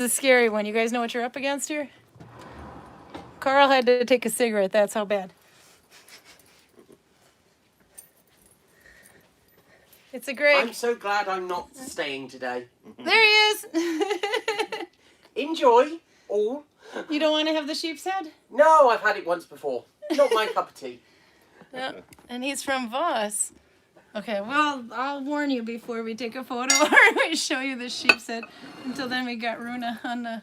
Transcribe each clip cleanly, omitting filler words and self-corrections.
a scary one. You guys know what you're up against here? Karl had to take a cigarette. That's how bad. It's a Greg. I'm so glad I'm not staying today. There he is. Enjoy, all. You don't want to have the sheep's head? No, I've had it once before. Not my cup of tea. Yep. And he's from Voss. Okay, well, I'll warn you before we take a photo or we show you the sheep's head. Until then, we got Rune on the...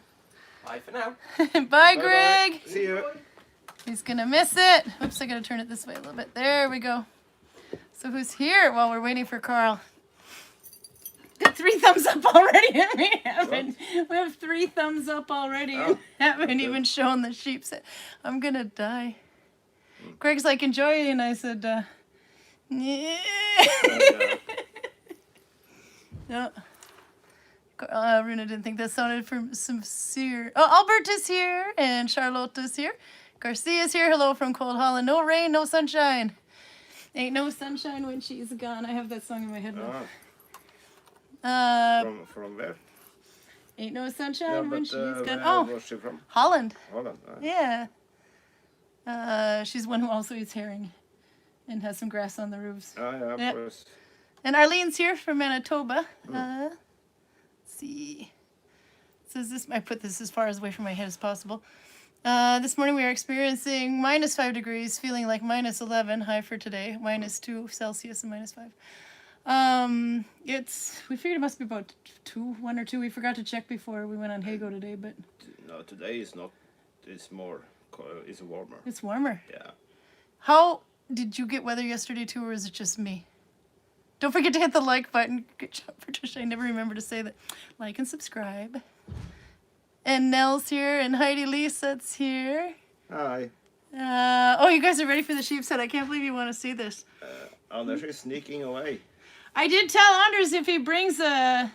Bye for now. Bye, Greg. Bye. See you. He's going to miss it. Oops, I got to turn it this way a little bit. There we go. So who's here while we're waiting for Karl? Got 3 thumbs up already, and we have 3 thumbs up already. And haven't even shown the sheep's head. I'm going to die. Greg's like, enjoy it, and I said, yeah. No. Rune didn't think that sounded from sincere. Oh, Albert is here, and Charlotte is here. Garcia is here. Hello from cold Holland. No rain, no sunshine. Ain't no sunshine when she's gone. I have that song in my head now. From where? Ain't no sunshine when she's gone. Where Oh, was she from? Holland. Holland. Yeah. She's one who also eats herring and has some grass on the roofs. Oh, yeah, of Yep. course. And Arlene's here from Manitoba. Let's see. It says this. I put this as far away from my head as possible. This morning we are experiencing -5 degrees, feeling like -11, high for today, -2 Celsius and -5. We figured it must be about 1 or 2. We forgot to check before we went on Hago today, but No, today is not. It's more. It's warmer. it's warmer. Yeah. How did you get weather yesterday too, or is it just me? Don't forget to hit the like button. Good job, Patricia. I never remember to say that. Like and subscribe. And Nell's here, and Heidi Lyseth's here. Hi. Oh, you guys are ready for the sheep's head. I can't believe you want to see this. Anders is sneaking away. I did tell Anders if he brings a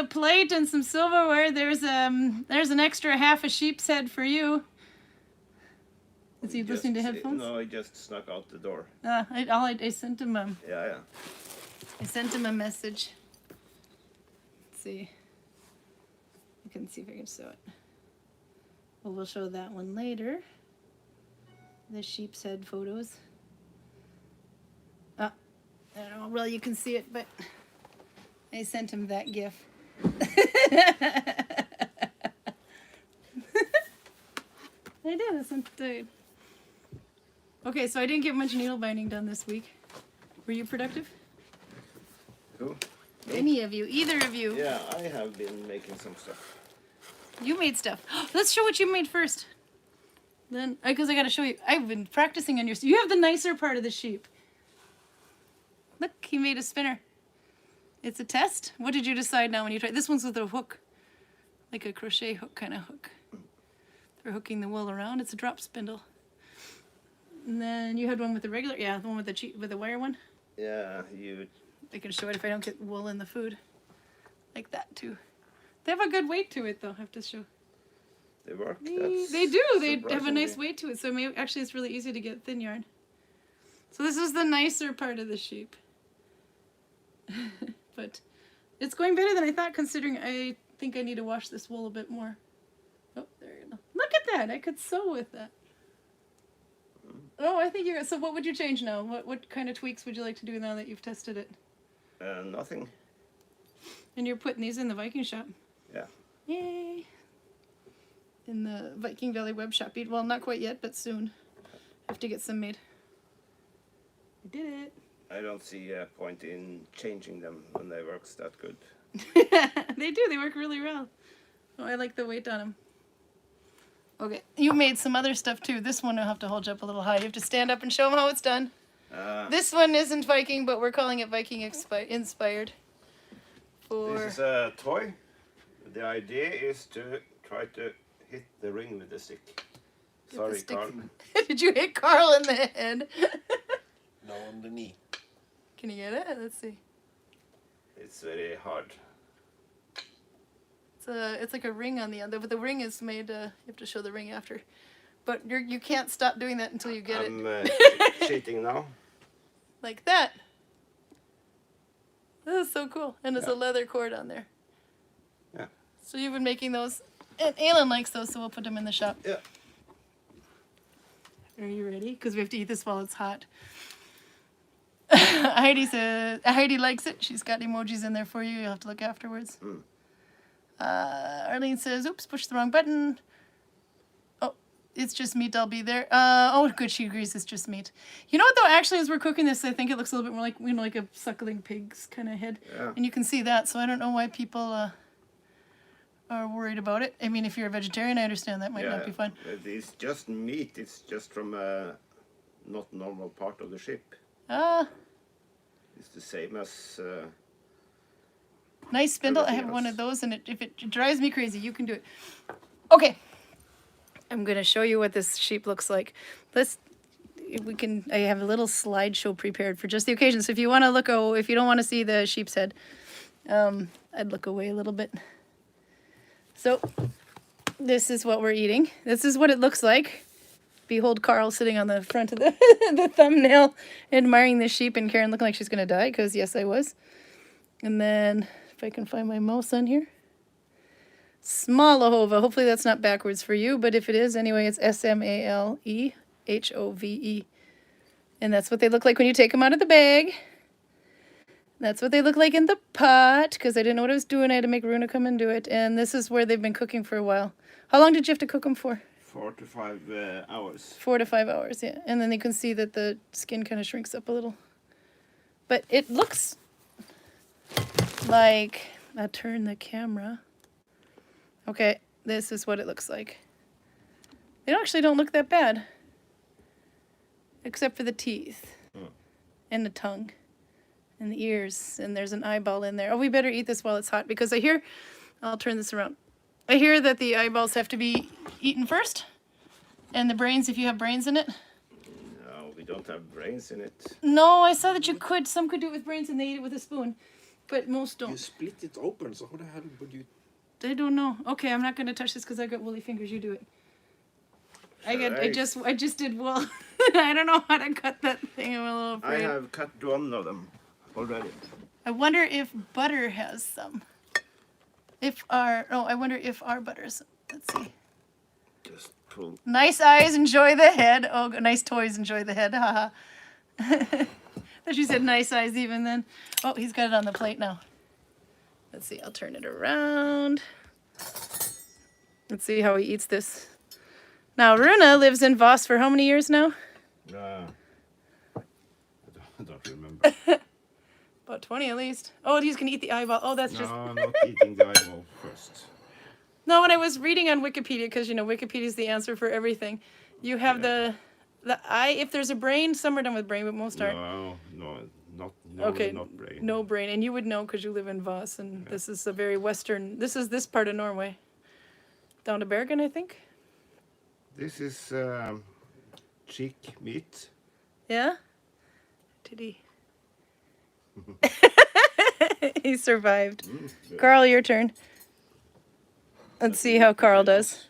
plate and some silverware, there's an extra half a sheep's head for you. Is he listening to headphones? No, he just snuck out the door. I sent him Yeah. I sent him a message. Let's see. I can see if I can show it. Well, we'll show that one later. The sheep's head photos. I don't know how well you can see it, but I sent him that gif. I did. I sent it. Okay, so I didn't get much needle binding done this week. Were you productive? Who? Any of you? Either of you? Yeah, I have been making some stuff. You made stuff. Let's show what you made first. Then, because I got to show you. I've been practicing on your. You have the nicer part of the sheep. Look, he made a spinner. It's a test. What did you decide now when you tried? This one's with a hook, like a crochet hook kind of hook for hooking the wool around. It's a drop spindle. And then you had one with the regular, yeah, the one with the wire one. Yeah, I can show it if I don't get wool in the food, like that too. They have a good weight to it, though. I have to show. They work. They do. They have a nice weight to it. So maybe actually it's really easy to get thin yarn. So this is the nicer part of the sheep. But it's going better than I thought, considering I think I need to wash this wool a bit more. Oh, there you go. Look at that. I could sew with that. Oh, I think you're... So what would you change now? What kind of tweaks would you like to do now that you've tested it? Nothing. And you're putting these in the Viking shop? Yeah. Yay. In the Viking Valley web shop. Well, not quite yet, but soon. Have to get some made. I did it. I don't see a point in changing them when they work that good. They do. They work really well. Oh, I like the weight on them. Okay. You made some other stuff, too. This one I'll have to hold you up a little high. You have to stand up and show them how it's done. This one isn't Viking, but we're calling it Viking inspired. This is a toy. The idea is to try to hit the ring with the stick. Sorry, Karl. Did you hit Karl in the head? No, on the knee. Can you get it? Let's see. It's very hard. It's like a ring on the end, but the ring is made. You have to show the ring after. But you can't stop doing that until you get it. I'm cheating now. Like that. This is so cool. And there's a leather cord on there. Yeah. So you've been making those. And Alan likes those, so we'll put them in the shop. Yeah. Are you ready? Because we have to eat this while it's hot. Heidi says Heidi likes it. She's got emojis in there for you. You'll have to look afterwards. Arlene says, "Oops, pushed the wrong button." Oh, it's just meat. I'll be there. Oh, good. She agrees. It's just meat. You know what though? Actually, as we're cooking this, I think it looks a little bit more like like a suckling pig's kind of head, and you can see that. So I don't know why people are worried about it. I mean, if you're a vegetarian, I understand that might not be fun. It's just meat. It's just from a not normal part of the ship. It's the same as... nice spindle. I have one of those, and if it drives me crazy, you can do it. Okay. I'm going to show you what this sheep looks like. I have a little slideshow prepared for just the occasion. So if you want to look, if you don't want to see the sheep's head, I'd look away a little bit. So this is what we're eating. This is what it looks like. Behold Karl sitting on the front of the thumbnail, admiring the sheep, and Karin looking like she's going to die, because yes, I was. And then, if I can find my mouse on here. Smalehove. Hopefully that's not backwards for you, but if it is, anyway, it's Smalehove. And that's what they look like when you take them out of the bag. That's what they look like in the pot, because I didn't know what I was doing. I had to make Rune come and do it. And this is where they've been cooking for a while. How long did you have to cook them for? 4 to 5 hours. 4 to 5 hours, yeah. And then you can see that the skin kind of shrinks up a little. But it looks like... I'll turn the camera. Okay, this is what it looks like. They actually don't look that bad. Except for the teeth. And the tongue. And the ears. And there's an eyeball in there. Oh, we better eat this while it's hot, because I hear... I'll turn this around. I hear that the eyeballs have to be eaten first, and the brains if you have brains in it. No, we don't have brains in it. No, I saw that you could. Some could do it with brains and they eat it with a spoon, but most don't. You split it open, so how the hell would you... I don't know. Okay, I'm not going to touch this because I got woolly fingers. You do it. I just did wool. I don't know how to cut that thing. I'm a little afraid. I have cut one of them already. I wonder if butter has some. I wonder if our butters. Let's see. Just pull. Nice eyes, enjoy the head. Oh, nice toys, enjoy the head. Haha. Thought you said nice eyes even then. Oh, he's got it on the plate now. Let's see, I'll turn it around. Let's see how he eats this. Now, Rune lives in Voss for how many years now? I don't remember. About 20 at least. Oh, he's going to eat the eyeball. Oh, that's just... No, I'm not eating the eyeball first. No, when I was reading on Wikipedia, because, you know, Wikipedia is the answer for everything, you have the eye. If there's a brain, some are done with brain, but most aren't. No, Okay, not brain. No brain. And you would know because you live in Voss, and this is a very western... This is this part of Norway. Down to Bergen, I think. This is cheek meat. Yeah? Did he? He survived. Yeah. Karl, your turn. Let's see how Karl does.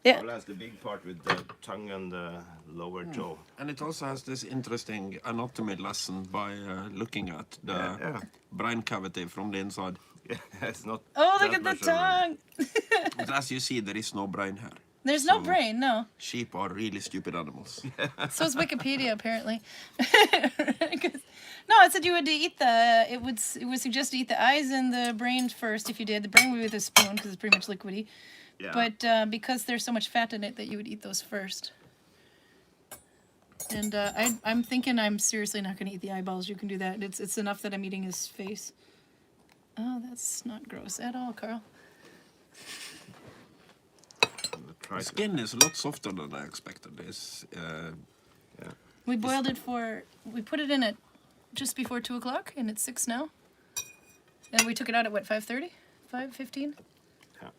Yeah. Karl has the big part with the tongue and the lower jaw. And it also has this interesting anatomy lesson by looking at the brain cavity from the inside. Yeah, it's not. Oh, look that at the much of a- tongue! But as you see, there is no brain here. There's no So- brain, no. Sheep are really stupid animals. So is Wikipedia, apparently. No, it said you would eat it would suggest to eat the eyes and the brain first if you did. The brain would be with a spoon because it's pretty much liquidy. Yeah. But because there's so much fat in it that you would eat those first. And I'm thinking I'm seriously not going to eat the eyeballs. You can do that. It's enough that I'm eating his face. Oh, that's not gross at all, Karl. The skin is a lot softer than I expected. We boiled it we put it in at just before 2 o'clock, and it's 6 now. And we took it out at what, 5:30? 5:15? Yeah.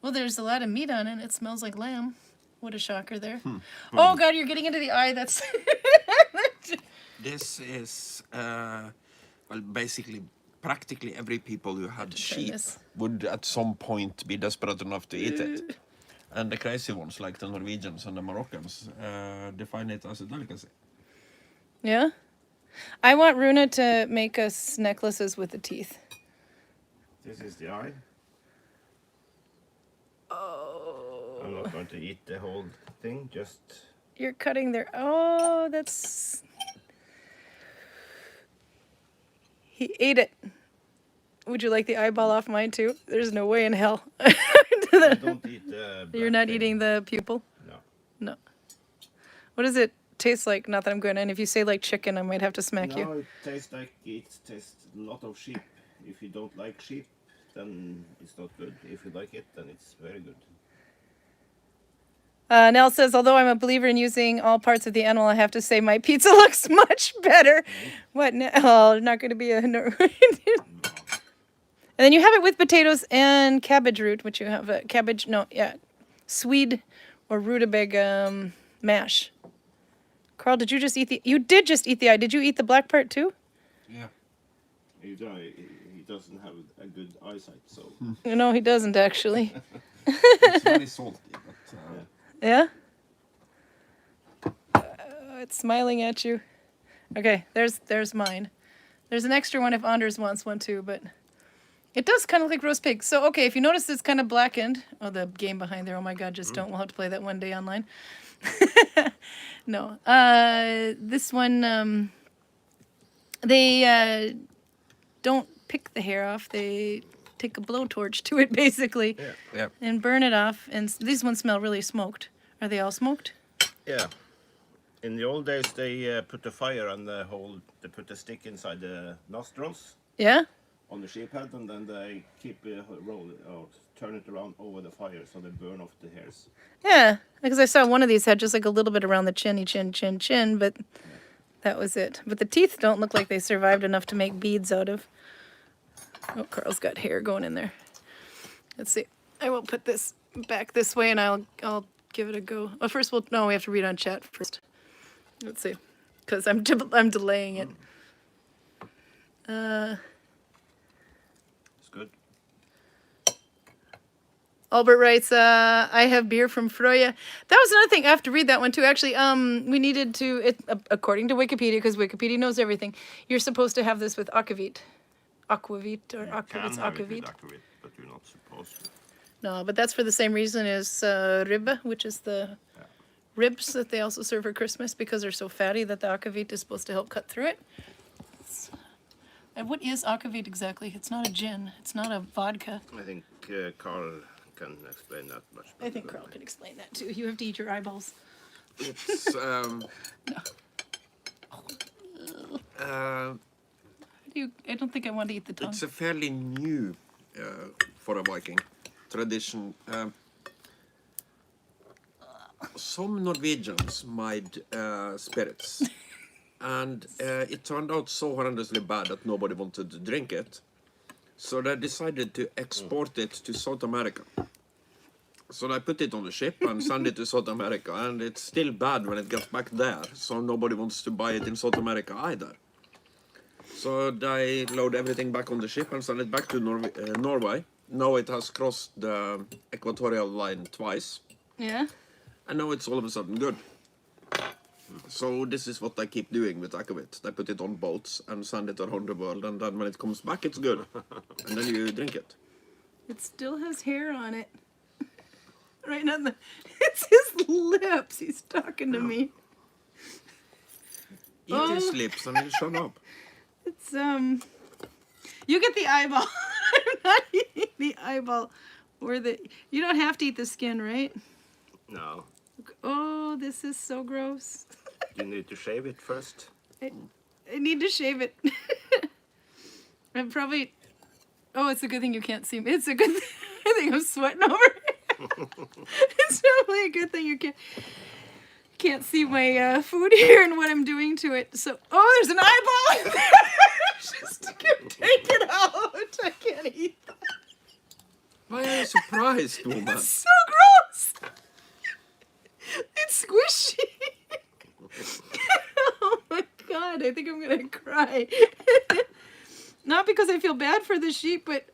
Well, there's a lot of meat on it. It smells like lamb. What a shocker there. Oh, God, you're getting into the eye. That's... This is, basically, practically every people who had sheep this. would at some point be desperate enough to eat it. And the crazy ones, like the Norwegians and the Moroccans, define it as a delicacy. Yeah? I want Rune to make us necklaces with the teeth. This is the eye. Oh. I'm not going to eat the whole thing, just... You're cutting their... Oh, that's... He ate it. Would you like the eyeball off mine too? There's no way in hell. I don't eat the black You're not thing. eating the pupil? No. No. What does it taste like? Not that I'm good. And if you say like chicken, I might have to smack you. No, it tastes like it tastes a lot of sheep. If you don't like sheep, then it's not good. If you like it, then it's very good. Nell says, although I'm a believer in using all parts of the animal, I have to say my pizza looks much better. What? Oh, not going to be a Norwegian. And then you have it with potatoes and cabbage root, which you have Swede or rutabaga mash. Karl, did you just eat the... You did just eat the eye. Did you eat the black part too? Yeah. He doesn't have a good eyesight, so... No, he doesn't actually. It's very salty, but Yeah? It's smiling at you. Okay, there's mine. There's an extra one if Anders wants one too, but it does kind of look like roast pig. So, okay, if you notice it's kind of blackened. Oh, the game behind there. Oh my God, just don't. We'll have to play that one day online. No. This one, they don't pick the hair off. They take a blowtorch to it, basically. Yeah. And burn it off. And these ones smell really smoked. Are they all smoked? Yeah. In the old days, they put the fire on the whole... They put the stick inside the nostrils Yeah? on the sheep head, and then they keep turn it around over the fire so they burn off the hairs. Yeah. Because I saw one of these had just like a little bit around the chin, but that was it. But the teeth don't look like they survived enough to make beads out of. Oh, Karl's got hair going in there. Let's see. I will put this back this way and I'll give it a go. Oh, first we have to read on chat first. Let's see. Because I'm delaying it. It's good. Albert writes, I have beer from Frøya. That was another thing. I have to read that one too. Actually, we needed to, according to Wikipedia, because Wikipedia knows everything, you're supposed to have this with aquavit. Aquavit or aquavit. Aquavit. But you're not supposed to. No, but that's for the same reason as ribbe, which is the ribs that they also serve for Christmas because they're so fatty that the aquavit is supposed to help cut through it. And what is aquavit exactly? It's not a gin. It's not a vodka. I think Karl can explain that much better. I think Karl can explain that too. You have to eat your eyeballs. it's I don't think I want to eat the tongue. it's a fairly new for a Viking tradition. Some Norwegians made spirits, and it turned out so horrendously bad that nobody wanted to drink it. So they decided to export it to South America. So they put it on the ship and send it to South America, and it's still bad when it gets back there. So nobody wants to buy it in South America either. So they load everything back on the ship and send it back to Norway. Now it has crossed the equatorial line twice. Yeah? And now it's all of a sudden good. So this is what they keep doing with aquavit. They put it on boats and send it around the world, and then when it comes back, it's good. And then you drink it. It still has hair on it. Right on the... It's his lips. He's talking to me. Eat his lips and he'll shut up. It's, You get the eyeball. I'm not eating the eyeball. Or the... You don't have to eat the skin, right? No. Oh, this is so gross. You need to shave it first. I need to shave it. I'm probably... Oh, it's a good thing you can't see me. It's a good thing. I think I'm sweating over here. It's probably a good thing you can't see my food here and what I'm doing to it. So, oh, there's an eyeball in there. Just take it out. I can't eat that. Why are you surprised, woman? It's so gross. It's squishy. Oh my God, I think I'm gonna cry. Not because I feel bad for the sheep, but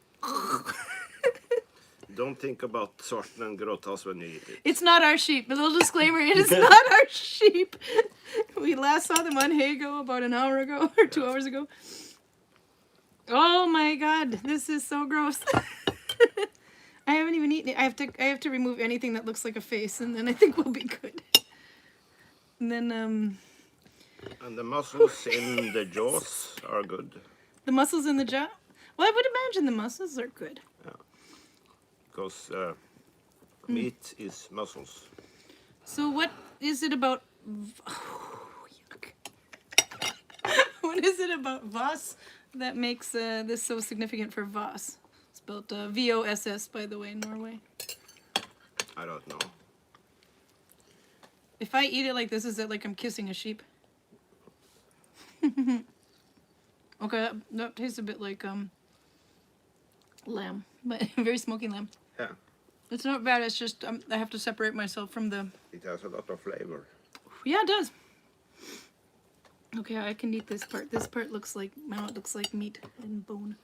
Don't think about Sorten and Gråtas when you eat it. it's not our sheep. A little disclaimer, it is not our sheep. We last saw them on Hago about an hour ago or 2 hours ago. Oh my god, this is so gross. I haven't even eaten it. I have to remove anything that looks like a face, and then I think we'll be good. And then And the muscles in the jaws are good. the muscles in the jaw. Well, I would imagine the muscles are good. Because meat is muscles. So what is it about? Yuck. What is it about Voss that makes this so significant for Voss? Spelled Voss, by the way, in Norway. I don't know. If I eat it like this, is it like I'm kissing a sheep? Okay, that tastes a bit like lamb, but very smoky lamb. Yeah. It's not bad. It's just I have to separate myself from the. It has a lot of flavor. Yeah, it does. Okay, I can eat this part. This part looks like now it looks like meat and bone.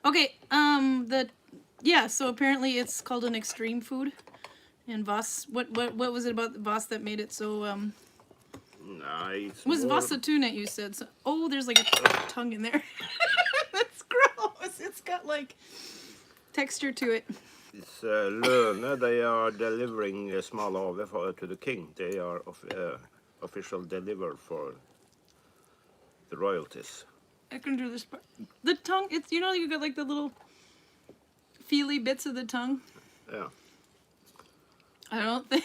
Okay, so apparently it's called an extreme food. And Voss, what was it about Voss that made it so Nah, it's was more... Voss a tuna, you said? So, oh, there's like a tongue in there. That's gross. It's got like texture to it. It's Rune. They are delivering Smalehove to the king. They are official deliver for the royalties. I can do this part. The tongue, it's, you know, you got like the little feely bits of the tongue. Yeah. I don't think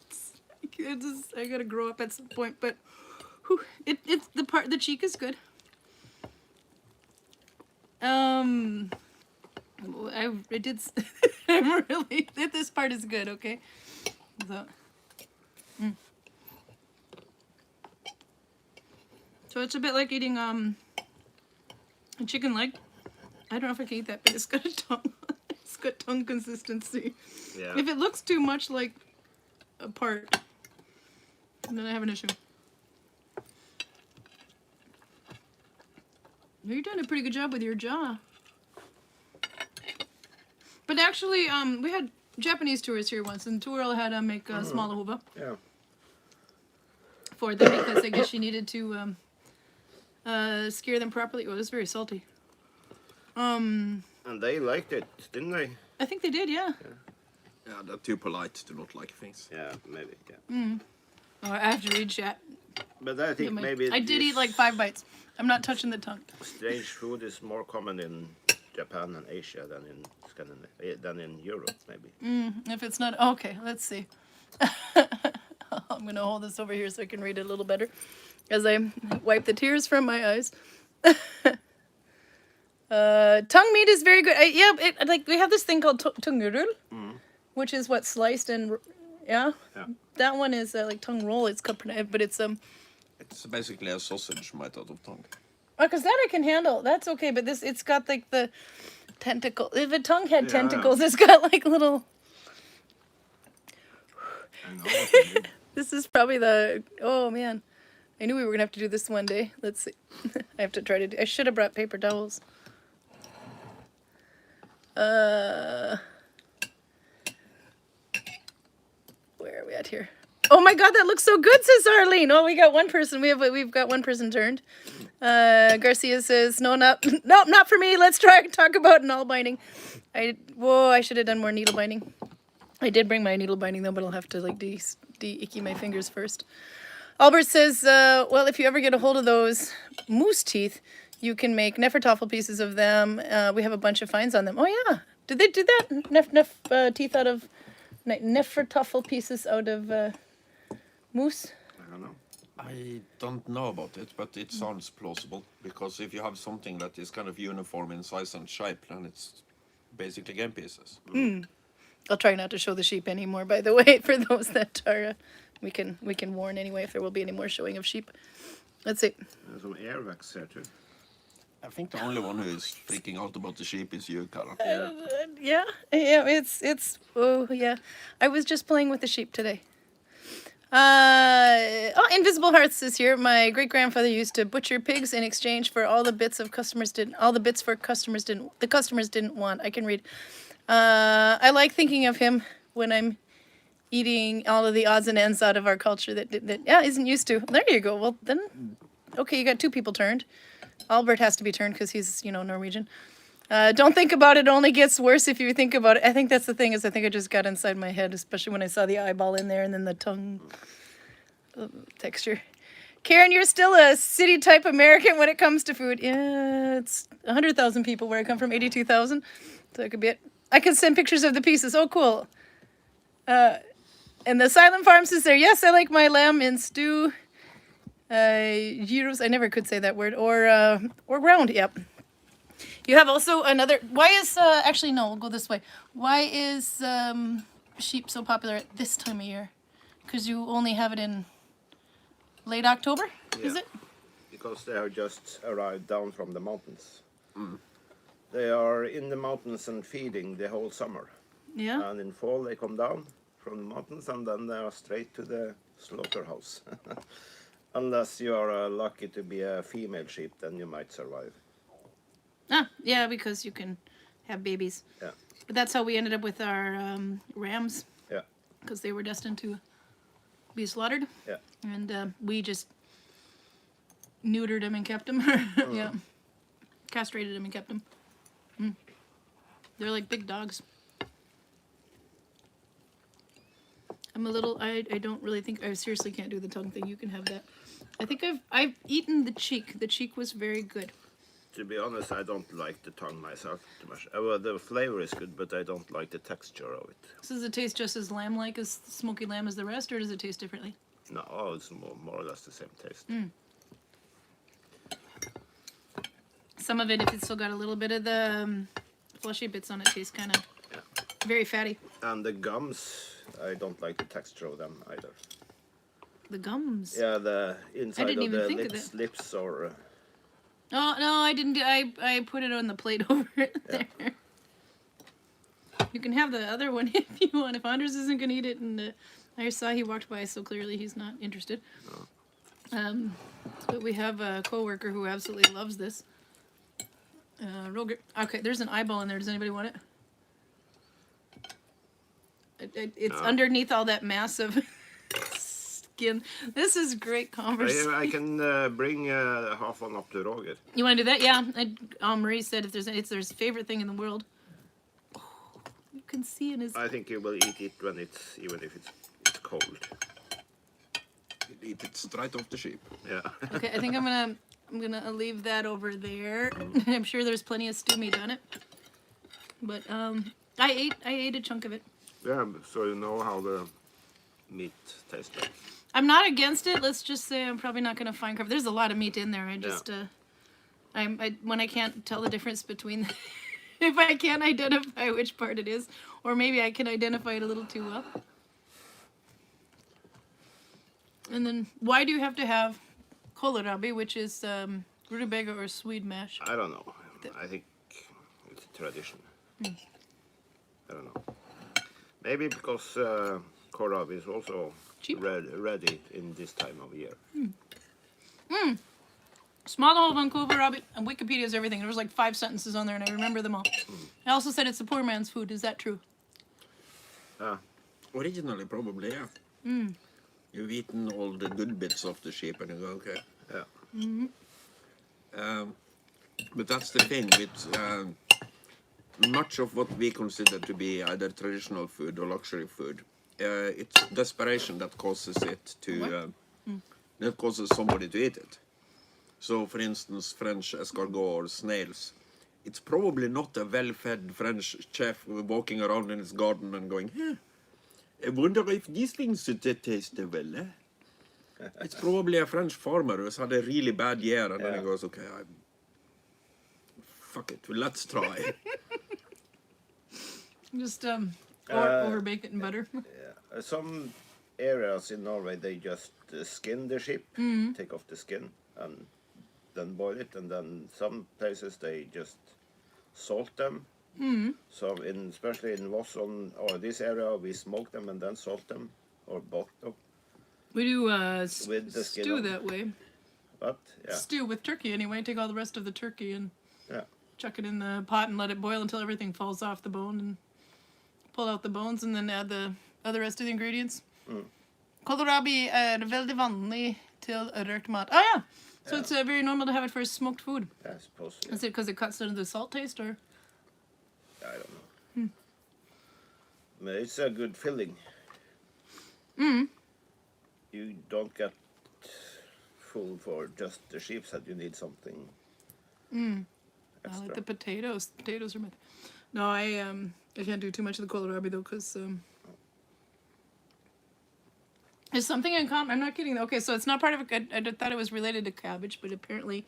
it's just, I gotta grow up at some point, but whew, it's the cheek is good. I did I'm really this part is good, okay? So, so it's a bit like eating a chicken leg. I don't know if I can eat that, but it's got a tongue. It's got tongue consistency. Yeah. If it looks too much like a part, then I have an issue. You're doing a pretty good job with your jaw. But actually, we had Japanese tourists here once, and Toril had to make a Smalehove Yeah. for them because I guess she needed to scare them properly. Oh, it was very salty. And they liked it, didn't they? I think they did, yeah. Yeah, they're too polite to not like things. Yeah, maybe. Yeah. Oh, I have to read chat. But I think maybe I did eat like 5 bites. I'm not touching the tongue. strange food is more common in Japan and Asia than in Scandinavia, than in Europe, maybe. If it's not okay, let's see. I'm gonna hold this over here so I can read it a little better, as I wipe the tears from my eyes. Tongue meat is very good. Like we have this thing called tungurull, which is what sliced and yeah. That one is like tongue roll. It's but it's It's basically a sausage made out of tongue. Oh, because that I can handle. That's okay. But this, it's got like the tentacle. If a tongue had tentacles, it's got like little. I know what you mean. This is probably the. Oh man, I knew we were gonna have to do this one day. Let's see. I have to try to do. I should have brought paper towels. Where are we at here? Oh my God, that looks so good, says Arlene. Oh, we got one person. We've got one person turned. Garcia says, no, not for me. Let's talk about Nalbinding. I should have done more needle binding. I did bring my needle binding though, but I'll have to like de-icky my fingers first. Albert says, well, if you ever get a hold of those moose teeth, you can make Nefertofel pieces of them. We have a bunch of finds on them. Oh yeah, did they do that? Teeth out of Nefertofel pieces out of moose. I don't know. I don't know about it, but it sounds plausible, because if you have something that is kind of uniform in size and shape, then it's basically game pieces. I'll try not to show the sheep anymore, by the way, for those that are, we can warn anyway if there will be any more showing of sheep. Let's see. There's some airwax here too. I think the only one who is freaking out about the sheep is you, Karl. Yeah, it's, oh yeah. I was just playing with the sheep today. Invisible Hearts is here. My great grandfather used to butcher pigs in exchange for all the bits the customers didn't want. I can read. I like thinking of him when I'm eating all of the odds and ends out of our culture that isn't used to. There you go. Well, then Okay, you got 2 people turned. Albert has to be turned because he's, Norwegian. Don't think about it. It only gets worse if you think about it. I think that's the thing is I think it just got inside my head, especially when I saw the eyeball in there and then the tongue texture. Karin, you're still a city type American when it comes to food. Yeah, it's 100,000 people where I come from, 82,000. So it could be it. I can send pictures of the pieces. Oh, cool. And the Silent Farm says there, yes, I like my lamb in stew. Gyros, I never could say that word. Or ground, yep. You have also another, why is, actually no, we'll go this way. Why is sheep so popular at this time of year? Because you only have it in late October, is Yeah. it? Because they have just arrived down from the mountains. They are in the mountains and feeding the whole summer. Yeah. And in fall they come down from the mountains and then they are straight to the slaughterhouse. Unless you are lucky to be a female sheep, then you might survive. Ah, yeah, because you can have babies. Yeah. But that's how we ended up with our rams. Yeah. Because they were destined to be slaughtered. Yeah. And we just neutered them and kept them. Yeah. Castrated them and kept them. They're like big dogs. I'm a little, I don't really think, I seriously can't do the tongue thing. You can have that. I think I've eaten the cheek. The cheek was very good. To be honest, I don't like the tongue myself too much. Well, the flavor is good, but I don't like the texture of it. So does it taste just as lamb-like as smoky lamb as the rest, or does it taste differently? No, it's more or less the same taste. Some of it, if it's still got a little bit of the fleshy bits on it, tastes kind of very fatty. And the gums, I don't like the texture of them either. The gums. Yeah, the inside didn't of even the think of lips or... Oh, no, I didn't. I put it on the plate over it there. You can have the other one if you want. If Anders isn't going to eat it, and I saw he walked by, so clearly he's not interested. But we have a coworker who absolutely loves this. Roger. Okay, there's an eyeball in there. Does anybody want it? It's underneath all that massive skin. This is great conversation. I can bring half one up to Roger. You want to do that? Yeah. Marie said if it's their favorite thing in the world. Oh, you can see in his. I think you will eat it when even if it's cold. You eat it straight off the sheep. Yeah. Okay, I think I'm gonna leave that over there. I'm sure there's plenty of stew meat on it. But I ate a chunk of it. Yeah, so you know how the meat tastes like. I'm not against it. Let's just say I'm probably not gonna find cover. There's a lot of meat in there. I just when I can't tell the difference between if I can't identify which part it is, or maybe I can identify it a little too well. And then why do you have to have kohlrabi, which is rutabaga or Swede mash? I don't know. I think it's a tradition. I don't know. Maybe because kohlrabi is also Cheap. ready in this time of year. Smalehove on kohlrabi, and Wikipedia is everything. There was like 5 sentences on there, and I remember them all. I also said it's a poor man's food. Is that true? Originally, probably, yeah. You've eaten all the good bits of the sheep and you go, okay. Yeah. But that's the thing with much of what we consider to be either traditional food or luxury food. It's desperation that causes it to, that causes somebody to eat it. So, for instance, French escargot or snails. It's probably not a well-fed French chef walking around in his garden and going, I wonder if these things taste well, eh? It's probably a French farmer who's had a really bad year and then he goes, okay, fuck it, let's try. Just over bake it in butter. Yeah. Some areas in Norway, they just skin the sheep, take off the skin, and then boil it. And then some places, they just salt them. So especially in Voss or this area, we smoke them and then salt them, or both them. We do With the skin stew on. that way. But yeah, Stew with turkey anyway. Take all the rest of the turkey and yeah, chuck it in the pot and let it boil until everything falls off the bone and pull out the bones and then add the rest of the ingredients. Kohlrabi er veldig vanlig til rørt mat. Ah ja! So it's very normal to have it for smoked food. I suppose. Yeah. Is it because it cuts into the salt taste, or? I don't know. But it's a good filling. You don't get full for just the sheep's head. You need something I extra. like the potatoes. Potatoes are my. No, I can't do too much of the kohlrabi though, because there's something in common. I'm not kidding. Okay, so it's not part of a. I thought it was related to cabbage, but apparently,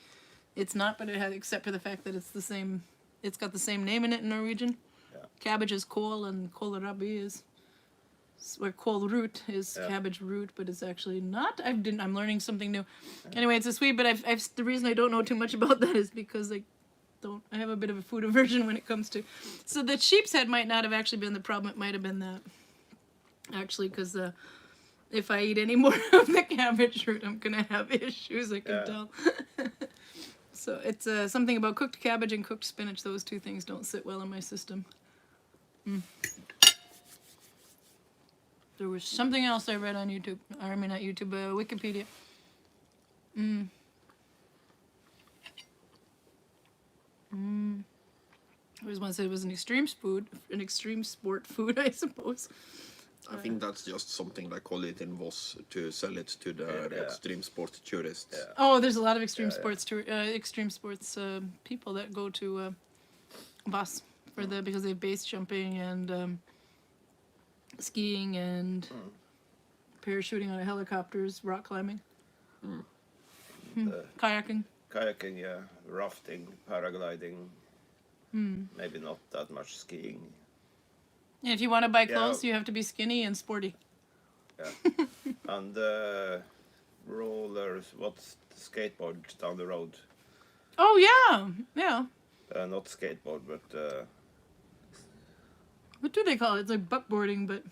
it's not. But it has, except for the fact that it's the same. It's got the same name in it in Norwegian. Yeah. Cabbage is kål, and kohlrabi is. Where kålrot is cabbage root, but it's actually not. I'm learning something new. Anyway, it's a sweet, but the reason I don't know too much about that is because I have a bit of a food aversion when it comes to. So the sheep's head might not have actually been the problem. It might have been that. Actually, because if I eat any more of the cabbage root, I'm gonna have issues. I can tell. So it's something about cooked cabbage and cooked spinach. Those two things don't sit well in my system. There was something else I read on YouTube. I mean, not YouTube, Wikipedia. I always want to say it was an extreme sport food, I suppose. I think that's just something they call it in Voss to sell it to the extreme sport tourists. Yeah. Oh, there's a lot of extreme sports people that go to Voss for because they have base jumping and skiing and parachuting out of helicopters, rock climbing, kayaking. Kayaking, yeah, rafting, paragliding. Maybe not that much skiing. And if you want to buy clothes, you have to be skinny and sporty. Yeah. And rollers, what's the skateboard down the road? Oh yeah, yeah. Not skateboard, but What do they call it? It's like buttboarding, but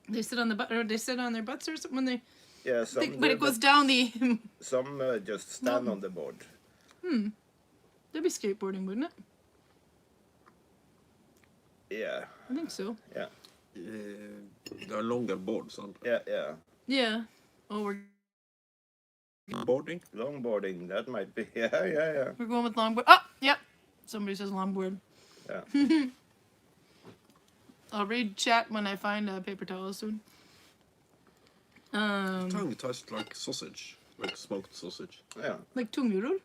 they sit on the butt, or they sit on their butts or something when they. yeah, some When it goes down the. some just stand on the board. That'd be skateboarding, wouldn't it? Yeah, I think so. yeah, There are longer boards, aren't there? yeah. Yeah. Oh, we're Boarding? Longboarding, that might be. Yeah. we're going with longboard. Oh, yep. Somebody says longboard. Yeah. I'll read chat when I find a paper towel soon. Tongue tastes like sausage, like smoked sausage. Yeah. Like tungmuror.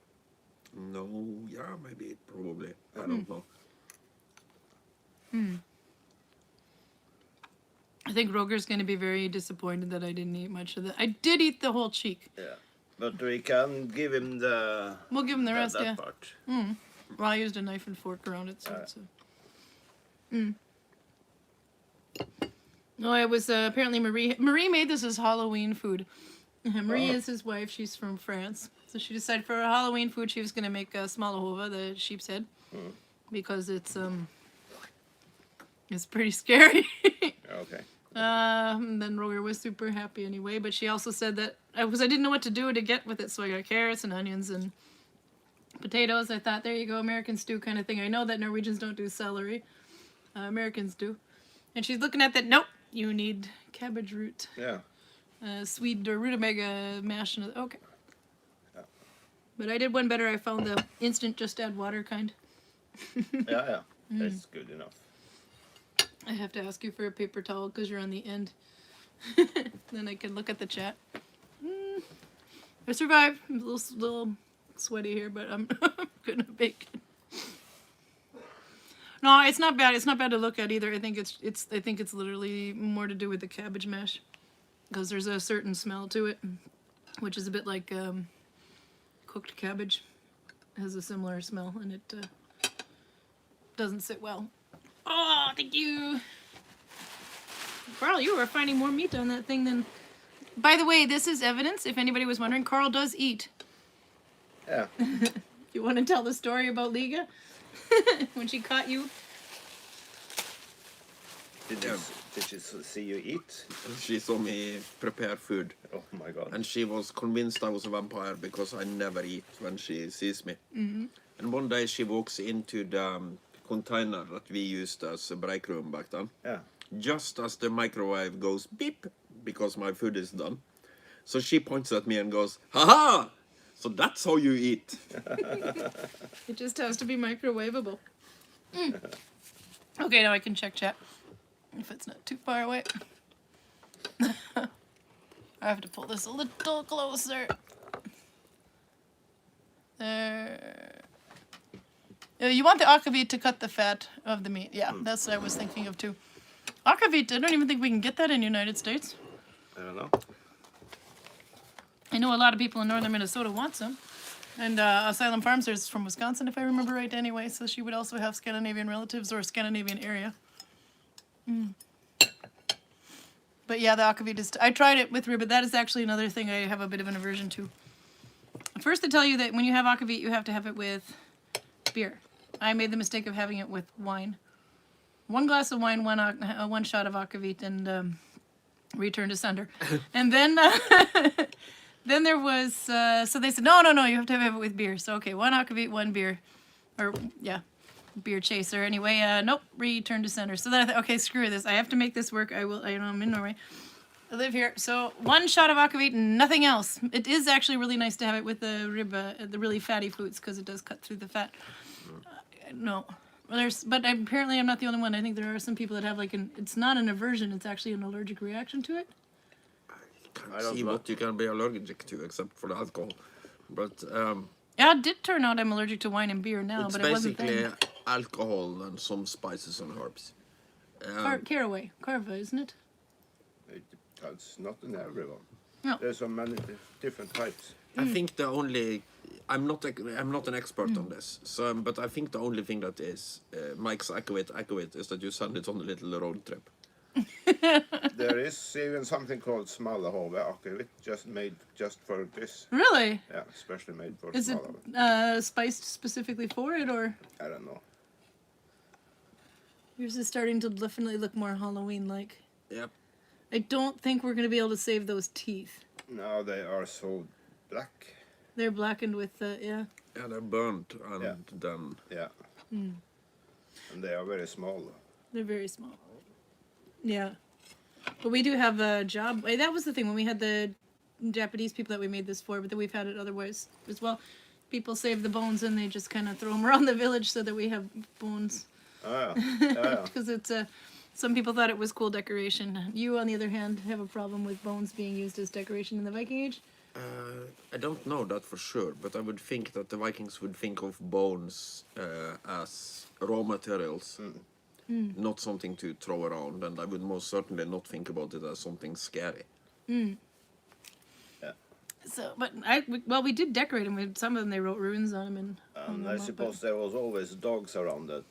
No, yeah, maybe, probably. I don't know. I think Roger's going to be very disappointed that I didn't eat much of that. I did eat the whole cheek. Yeah. But we can give him the. We'll give him the rest, that yeah. part. Well, I used a knife and fork around it, so it's No, it was apparently Marie. Marie made this as Halloween food. Marie is his wife. She's from France. So she decided for her Halloween food she was going to make Smalehove, the sheep's head. Because it's pretty scary. Okay. Then Roger was super happy anyway, but she also said that I didn't know what to do to get with it, so I got carrots and onions and potatoes. I thought, there you go, American stew kind of thing. I know that Norwegians don't do celery. Americans do. And she's looking at that, nope, you need cabbage root. Yeah. Swede or rutabaga mash. Okay. Yeah. But I did one better. I found the instant just add water kind. Yeah. That's good enough. I have to ask you for a paper towel because you're on the end. Then I can look at the chat. I survived. I'm a little sweaty here, but I'm gonna bake it. No, it's not bad. It's not bad to look at either. I think it's literally more to do with the cabbage mash, because there's a certain smell to it, which is a bit like cooked cabbage. It has a similar smell, and it doesn't sit well. Oh, thank you. Karl, you are finding more meat on that thing than... By the way, this is evidence, if anybody was wondering, Karl does eat. Yeah. You want to tell the story about Liga? When she caught you? Did she see you eat? She saw me prepare food. Oh my god. And she was convinced I was a vampire because I never eat when she sees me. And one day she walks into the container that we used as a break room back then. Yeah. Just as the microwave goes beep, because my food is done. So she points at me and goes, "Ha-ha! So that's how you eat. It just has to be microwavable. Okay, now I can check chat. If it's not too far away. I have to pull this a little closer. There. You want the akavit to cut the fat of the meat. Yeah, that's what I was thinking of too. Akavit, I don't even think we can get that in the United States. I don't know. I know a lot of people in northern Minnesota want some. And Asylum Farms is from Wisconsin, if I remember right anyway, so she would also have Scandinavian relatives or a Scandinavian area. But yeah, the akavit is... I tried it with rib, but that is actually another thing I have a bit of an aversion to. First, to tell you that when you have akavit, you have to have it with beer. I made the mistake of having it with wine. 1 glass of wine, one shot of akavit, and return to sender. And then... Then there was, so they said, no, you have to have it with beer. So, okay, 1 akavit, 1 beer. Or, yeah, beer chaser. Anyway, nope, return to sender. So then I thought, okay, screw this. I have to make this work. I'm in Norway. I live here. So 1 shot of akavit and nothing else. It is actually really nice to have it with the rib, the really fatty foods, because it does cut through the fat. No. But apparently I'm not the only one. I think there are some people that have it's not an aversion, it's actually an allergic reaction to it. I can't see what you can be allergic to except for the alcohol. But yeah, it did turn out I'm allergic to wine and beer now, it's but it wasn't basically then. alcohol and some spices and herbs. Caraway, carva, isn't it? It's not in everyone. No. There's so many different types. I think the only... I'm not an expert on this, so but I think the only thing that is makes akavit is that you send it on a little road trip. There is even something called Smalehove akavit, made just for this. Really? Yeah, especially made for Is it Smalehove. spiced specifically for it, or? I don't know. Yours is starting to definitely look more Halloween-like. Yep. I don't think we're going to be able to save those teeth. No, they are so black. They're blackened with, yeah. Yeah, they're burnt and then... Yeah. And they are very small. They're very small. Yeah. But we do have a job. That was the thing when we had the Japanese people that we made this for, but then we've had it otherwise as well. People save the bones and they just kind of throw them around the village so that we have bones. Oh, yeah. Because it's some people thought it was cool decoration. You, on the other hand, have a problem with bones being used as decoration in the Viking Age? I don't know that for sure, but I would think that the Vikings would think of bones as raw materials, not something to throw around, and I would most certainly not think about it as something scary. Yeah. So, but we did decorate them. Some of them they wrote runes on them, and I suppose there was always dogs around that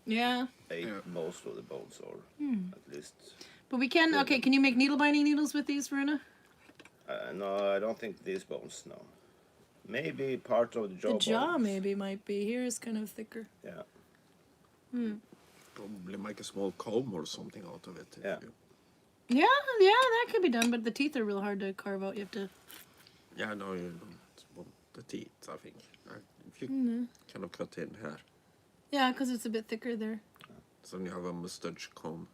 yeah. ate most of the bones, or at least. But we can. Okay, can you make needle binding needles with these, Rune? No, I don't think these bones. No, maybe part of the jaw. The jaw bones. maybe might be. Here is kind of thicker. Yeah. Probably make a small comb or something out of it. Yeah. Yeah, that could be done, but the teeth are real hard to carve out. You have to. Yeah, no, you don't want the teeth, I think. If you kind of cut in here, Yeah, because it's a bit thicker there. so then you have a mustache comb.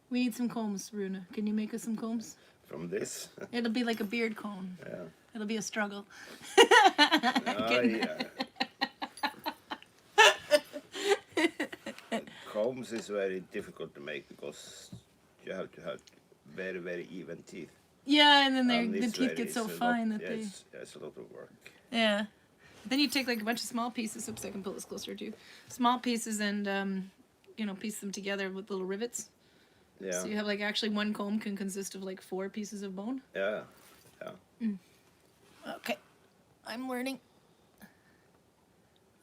We need some combs, Rune. Can you make us some combs? From this. It'll be like a beard comb. Yeah. It'll be a struggle. Yeah. Combs is very difficult to make because you have to have very, very even teeth. Yeah, and then the it's teeth very- get so it's a fine lot, that they... it's a lot of work. Yeah. Then you take like a bunch of small pieces. Oops, I can pull this closer to you. Small pieces and, piece them together with little rivets. Yeah. So you have like actually one comb can consist of like 4 pieces of bone. Yeah. Okay. I'm learning.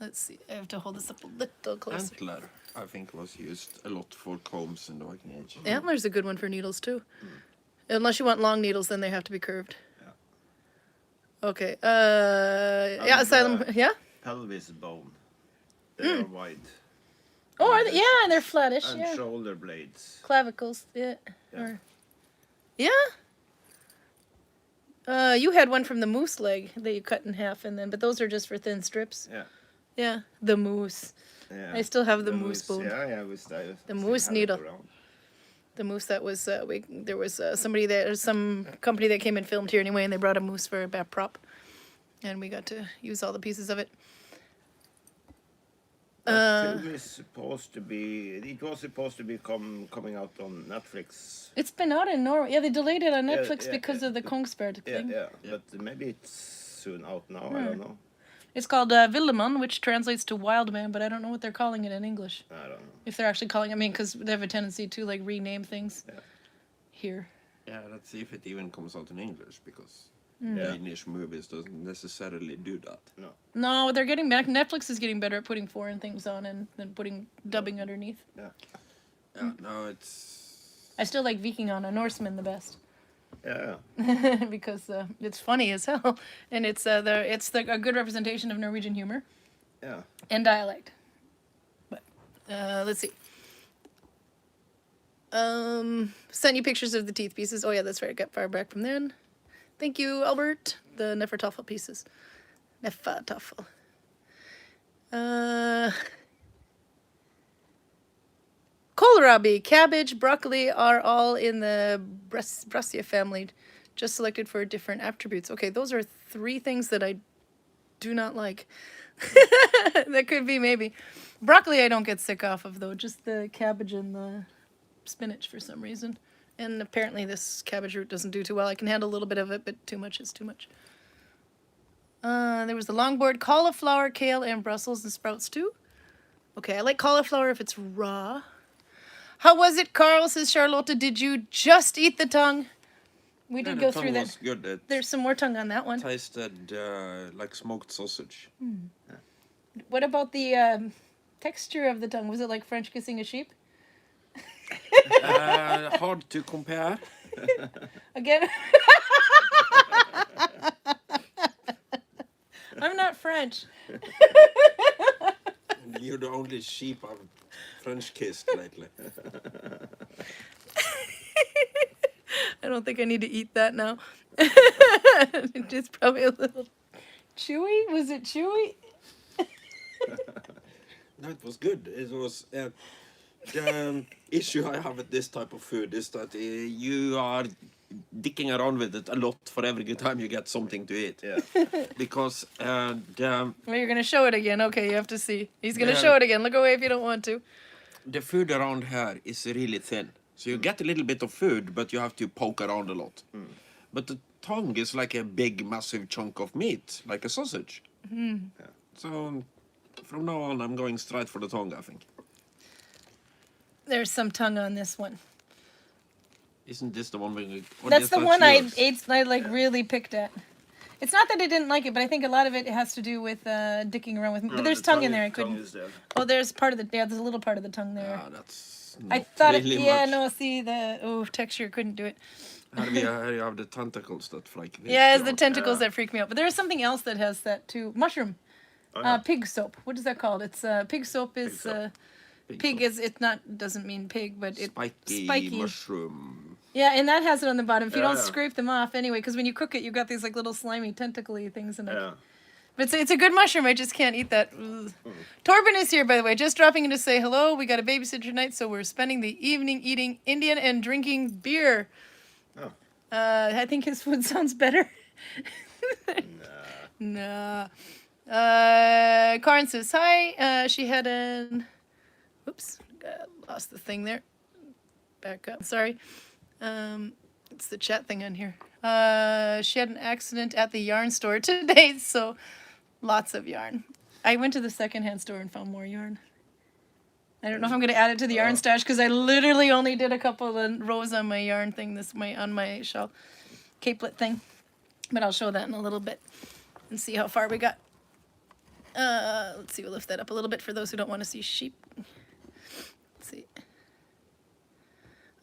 Let's see. I have to hold this up a little closer. Antler, I think, was used a lot for combs in the Viking Age. Antler's a good one for needles too. Unless you want long needles, then they have to be curved. Yeah. Okay. Yeah, asylum. Yeah. Pelvis bone. They are wide. Oh, are they? Yeah, and they're flattish. And Yeah. shoulder blades. Clavicles. Yeah. Yeah. Yeah. You had one from the moose leg that you cut in half, but those are just for thin strips. Yeah. Yeah, the moose. Yeah. I still have the moose bone. Yeah, The moose needle. The moose that was there was some company that came and filmed here anyway, and they brought a moose for a prop. and we got to use all the pieces of it. That film is supposed to be. It was supposed to be coming out on Netflix. It's been out in Norway. Yeah, they delayed it on Yeah, Netflix yeah, because yeah. of the Kongsberg Yeah, thing. yeah, but maybe it's soon out now. I don't know. It's called Villeman, which translates to wild man, but I don't know what they're calling it in English. I don't know. If they're actually calling, I mean, because they have a tendency to like rename things Yeah. here. Yeah, let's see if it even comes out in English, because Yeah. Danish movies doesn't necessarily do that. No, they're getting back. Netflix is getting better at putting foreign things on and then putting dubbing underneath. Yeah, no, it's... I still like Viking on a Norseman the best. Yeah. Because it's funny as hell, and it's a good representation of Norwegian humor Yeah. and dialect. But let's see. Sent you pictures of the teeth pieces. Oh yeah, that's right. I got far back from then. Thank you, Albert. The Nefertofel pieces. Nefertofel. Kohlrabi, cabbage, broccoli are all in the Brassica family, just selected for different attributes. Okay, those are 3 things that I do not like. That could be maybe. Broccoli I don't get sick off of, though. Just the cabbage and the spinach for some reason. And apparently this cabbage root doesn't do too well. I can handle a little bit of it, but too much is too much. There was the longboard, cauliflower, kale, and Brussels and sprouts too. Okay, I like cauliflower if it's raw. How was it, Karl? Says Charlotte. Did you just eat the tongue? We did the go tongue through that. was good. It There's some more tongue on that one. tasted like smoked sausage. What about the texture of the tongue? Was it like French kissing a sheep? Hard to compare. Again? I'm not French. You're the only sheep I've French kissed lately. I don't think I need to eat that now. It's probably a little chewy. Was it chewy? No, it was good. It was... the issue I have with this type of food is that you are dicking around with it a lot for every good time you get something to eat. Yeah. Because Well, you're going to show it again. Okay, you have to see. He's going to show it again. Look away if you don't want to. the food around here is really thin. So you get a little bit of food, but you have to poke around a lot. But the tongue is like a big, massive chunk of meat, like a sausage. Yeah. So from now on, I'm going straight for the tongue, I think. There's some tongue on this one. Isn't this the one we... That's the one I ate. I like really picked at. It's not that I didn't like it, but I think a lot of it has to do with dicking around with. But there's tongue in there. I couldn't. Oh, there's part of the. Yeah, there's a little part of the tongue there. Ah, that's I not thought really it. Yeah, much. no. See the texture. Couldn't do it. Here you have the tentacles that freak me Yeah, it's out. the tentacles that freak me out. But there's something else that has that too. Mushroom. Pig soap. What is that called? It's pig soap is pig soap. is it's not doesn't mean pig, but it's Spiky mushroom. Yeah, and that has it on the bottom. If you don't Yeah. scrape them off anyway, because when you cook it, you got these like little slimy tentacly things in it. Yeah. But it's a good mushroom. I just can't eat that. Ugh. Torben is here, by the way, just dropping in to say hello. We got a babysitter tonight, so we're spending the evening eating Indian and drinking beer. Oh. I think his food sounds better. Nah. Karin says hi. She had an... Oops. Lost the thing there. Back up. Sorry. It's the chat thing on here. She had an accident at the yarn store today, so lots of yarn. I went to the secondhand store and found more yarn. I don't know if I'm going to add it to the yarn stash because I literally only did a couple of rows on my yarn thing, on my shawl capelet thing. But I'll show that in a little bit and see how far we got. Let's see, we'll lift that up a little bit for those who don't want to see sheep. Let's see.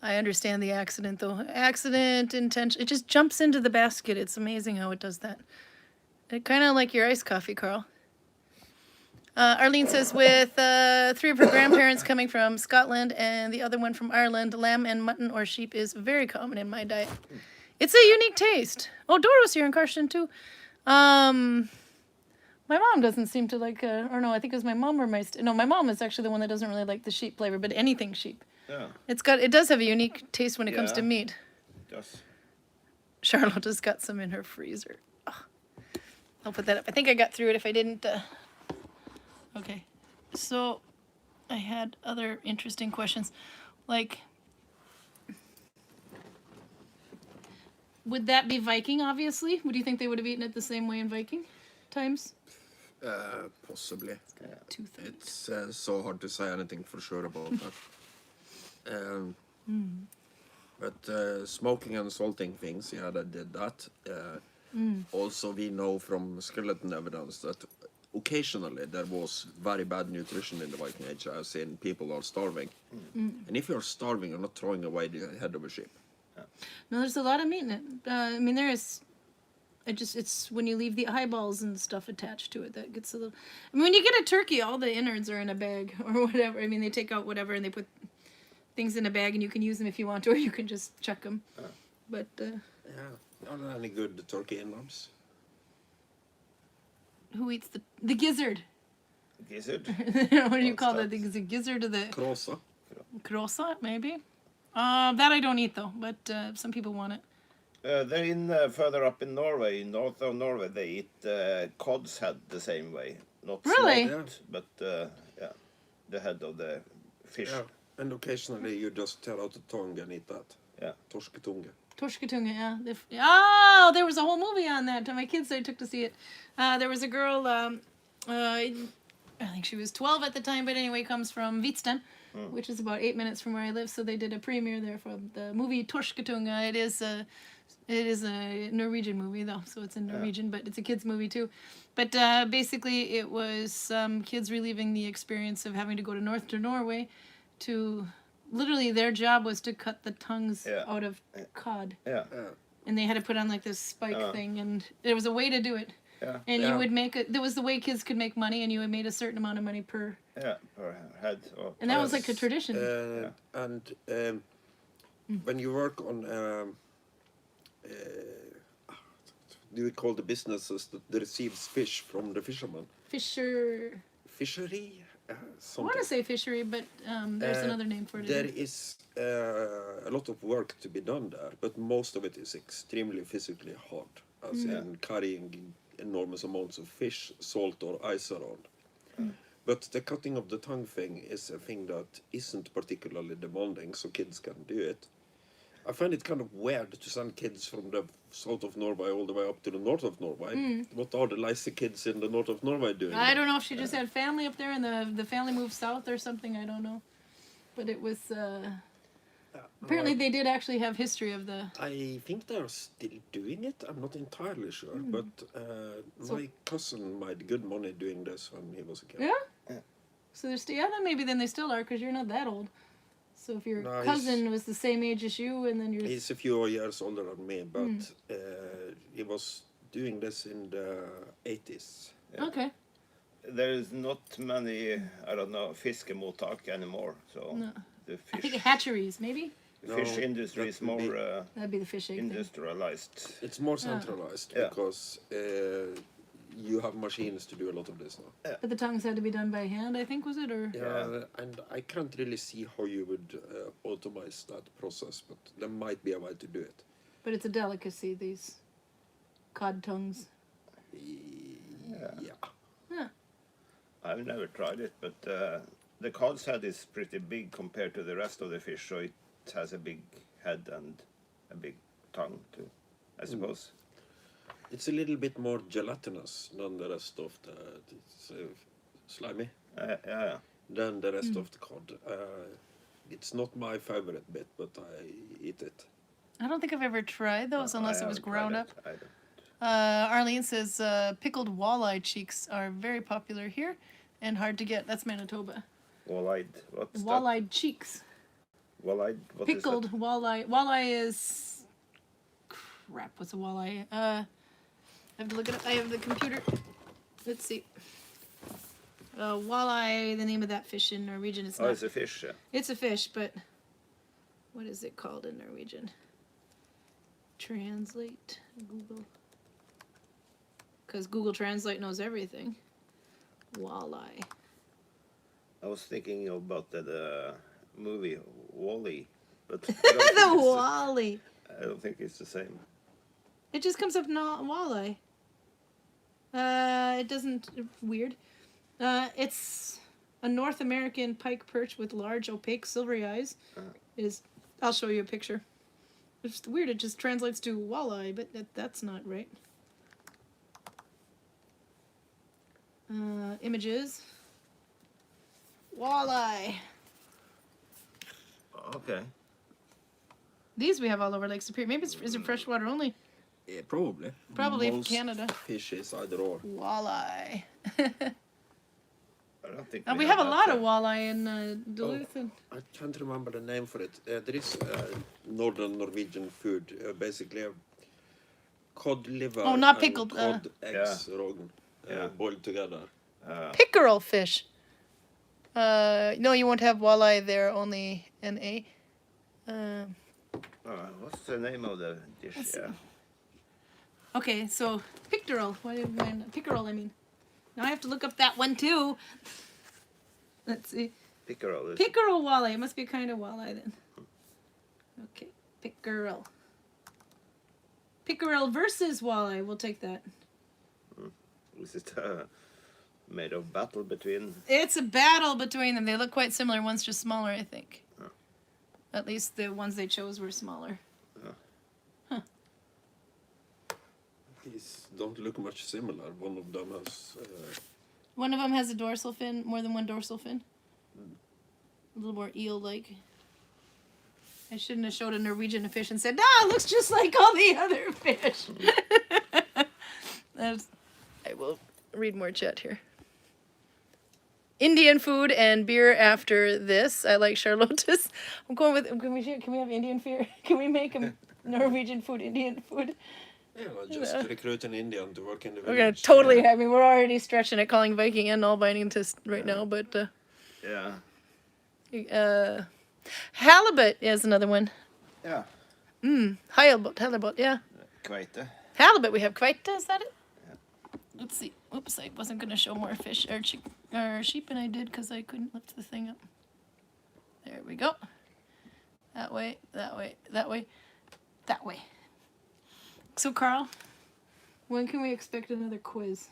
I understand the accident, though. Accident, intention. It just jumps into the basket. It's amazing how it does that. It kind of like your iced coffee, Karl. Arlene says, with 3 of her grandparents coming from Scotland and the other one from Ireland, lamb and mutton or sheep is very common in my diet. It's a unique taste. Oh, Doro's here in Karsten, too. My mom doesn't seem to like, or no, I think it was my mom or no, my mom is actually the one that doesn't really like the sheep flavor, but anything sheep. Yeah. It does have a unique taste when it comes to Yeah. meat. Just. Charlotte has got some in her freezer. Oh. I'll put that up. I think I got through it. If I didn't, okay. So I had other interesting questions, like, would that be Viking? Obviously, would you think they would have eaten it the same way in Viking times? Possibly. Two things. It's so hard to say anything for sure about that. But smoking and salting things, yeah, they did that. Also, we know from skeleton evidence that occasionally there was very bad nutrition in the Viking Age, as in people are starving. And if you're starving, you're not throwing away the head of a sheep. No, there's a lot of meat in it. I mean, there is. It's when you leave the eyeballs and stuff attached to it that gets a little. I mean, when you get a turkey, all the innards are in a bag or whatever. I mean, they take out whatever and they put things in a bag, and you can use them if you want to, or you can just chuck them. But Yeah, are there any good turkey innards? who eats the gizzard? Gizzard? What do you What's call that? that? The gizzard of the Krosa. krosa, maybe. That I don't eat though, but some people want it. They're in further up in Norway, north of Norway. They eat cod's head the same way. Not Really? smoked, but yeah, the head of the fish. Yeah, and occasionally you just tear out the tongue and eat that. Yeah. Torsketunge. Torsketunga, yeah. Oh, there was a whole movie on that. To my kids, I took to see it. There was a girl, I think she was 12 at the time, but anyway, comes from Hvitsten, which is about 8 minutes from where I live. So they did a premiere there for the movie Torsketunga. It is a Norwegian movie though, so it's in Norwegian, but it's a kids movie too. But basically, it was kids reliving the experience of having to go to Norway to. Literally, their job was to cut the tongues out of cod. Yeah. And they had to put on like this spike thing, and there was a way to do it. Yeah. And you would make it. There was the way kids could make money, and you had made a certain amount of money per. Yeah, per head. Or And that was like a tradition. And when you work on, do we call the businesses that receives fish from the fishermen? Fishery? I want to say fishery, but there's another name for it. There is a lot of work to be done there, but most of it is extremely physically hard, as in carrying enormous amounts of fish, salt or ice around. But the cutting of the tongue thing is a thing that isn't particularly demanding, so kids can do it. I find it kind of weird to send kids from the south of Norway all the way up to the north of Norway. What are the Lyseth kids in the north of Norway doing? I don't know if she just had family up there and the family moved south or something. I don't know. But it was... apparently they did actually have history of the... I think they are still doing it. I'm not entirely sure. But my cousin made good money doing this when he was a kid. Yeah? So they're still... Yeah, then they still are, because you're not that old. So if your cousin was the same age as you, and then you're... He's a few years older than me, but he was doing this in the 80s. Yeah. Okay. There's not many, I don't know, fiskemottag anymore. So No. the I think fish, hatcheries, maybe? fish No, industry that is would be- more That'd be the fish egg thing. industrialized. It's more centralized Yeah. because you have machines to do a lot of this now. But the tongues had to be done by hand, I think, was it? Or Yeah, and I can't really see how you would automate that process, but there might be a way to do it. But it's a delicacy, these cod tongues. Yeah. I've never tried it, but the cod's head is pretty big compared to the rest of the fish, so it has a big head and a big tongue too, I suppose. It's a little bit more gelatinous than the rest of the it's, slimy Yeah. than the rest of the cod. It's not my favorite bit, but I eat it. I don't think I've ever tried those unless I it was haven't ground tried up. it. I don't. Arlene says pickled walleye cheeks are very popular here and hard to get. That's Manitoba. Wall-eyed, what's Walleye cheeks. that? Wall-eyed, what is Pickled that? walleye. Walleye is... Crap, what's a walleye? I have to look it up. I have the computer. Let's see. Walleye, the name of that fish in Norwegian is Oh, not... it's a fish, yeah. It's a fish, but what is it called in Norwegian? Translate Google. Because Google Translate knows everything. Walleye. I was thinking about the movie Wall-E, but The I don't, think wally. I don't think it's the same. It just comes up not walleye. It doesn't... Weird. It's a North American pike perch with large, opaque, silvery eyes. I'll show you a picture. It's weird, it just translates to walleye, but that's not right. Images. Walleye. Okay. These we have all over Lake Superior. Maybe is it freshwater only? Yeah, probably. Probably Most Canada. fish is either or. Walleye. I don't think We have a that, lot of walleye in Duluth. And I can't remember the name for it. There is northern Norwegian food, basically a cod liver Oh, not and pickled, cod eggs rogan, boiled together. pickerel fish. No, you won't have walleye there, only NA. What's the name of the dish? Yeah. Okay, so pickerel. What did I mean? Pickerel, I mean. Now I have to look up that one too. Let's see. Pickerel. Pickerel walleye. It must be a kind of walleye then. Okay, pickerel. Pickerel versus walleye. We'll take that. Is it made of battle between? It's a battle between them. They look quite similar. One's just smaller, I think. At least the ones they chose were smaller. These don't look much similar. One of them has... One of them has a dorsal fin, more than one dorsal fin. A little more eel-like. I shouldn't have showed a Norwegian fish and said, it looks just like all the other fish. I will read more chat here. Indian food and beer after this. I like Charlottes. I'm going with, can we have Indian beer? Can we make a Norwegian food, Indian food? Yeah, just recruit an Indian to work in the We're gonna village. totally. I mean, we're already stretching it, calling Viking and Nalbinding to right now, but halibut is another one. Yeah. Halibut, yeah. Kveite. Halibut. We have kveite. Is that it? Yeah. Let's see. Oops, I wasn't gonna show more fish or sheep, and I did because I couldn't lift the thing up. There we go. That way. That way. That way. That way. So, Karl, when can we expect another quiz?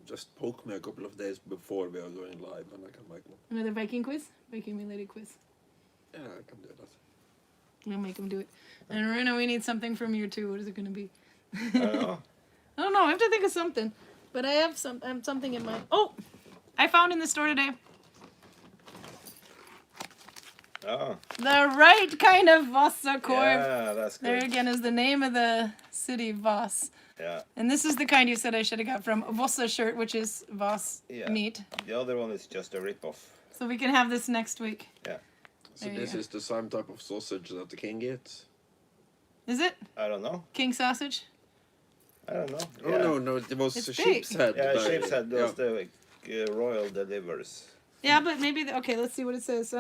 Just poke me a couple of days before we are going live and I can make one. Another Viking quiz? Viking-related quiz. Yeah, I can do that. We'll make him do it. And Rune, we need something from you too. What is it going to be? I don't know. I don't know. I have to think of something. But I have something in mind. Oh! I found in the store today. Oh. The right kind of Voss. Yeah, that's good. There again is the name of the city, Voss. Yeah. And this is the kind you said I should have got from Vossa shirt, which is Voss meat. The other one is just a rip-off. So we can have this next week. Yeah. So this is the same type of sausage that the king gets? Is it? I don't know. King sausage? I don't know. Oh, no, it was It's sheep's big. head. Yeah, sheep's head was the royal delivers. Yeah, but maybe... Okay, let's see what it says.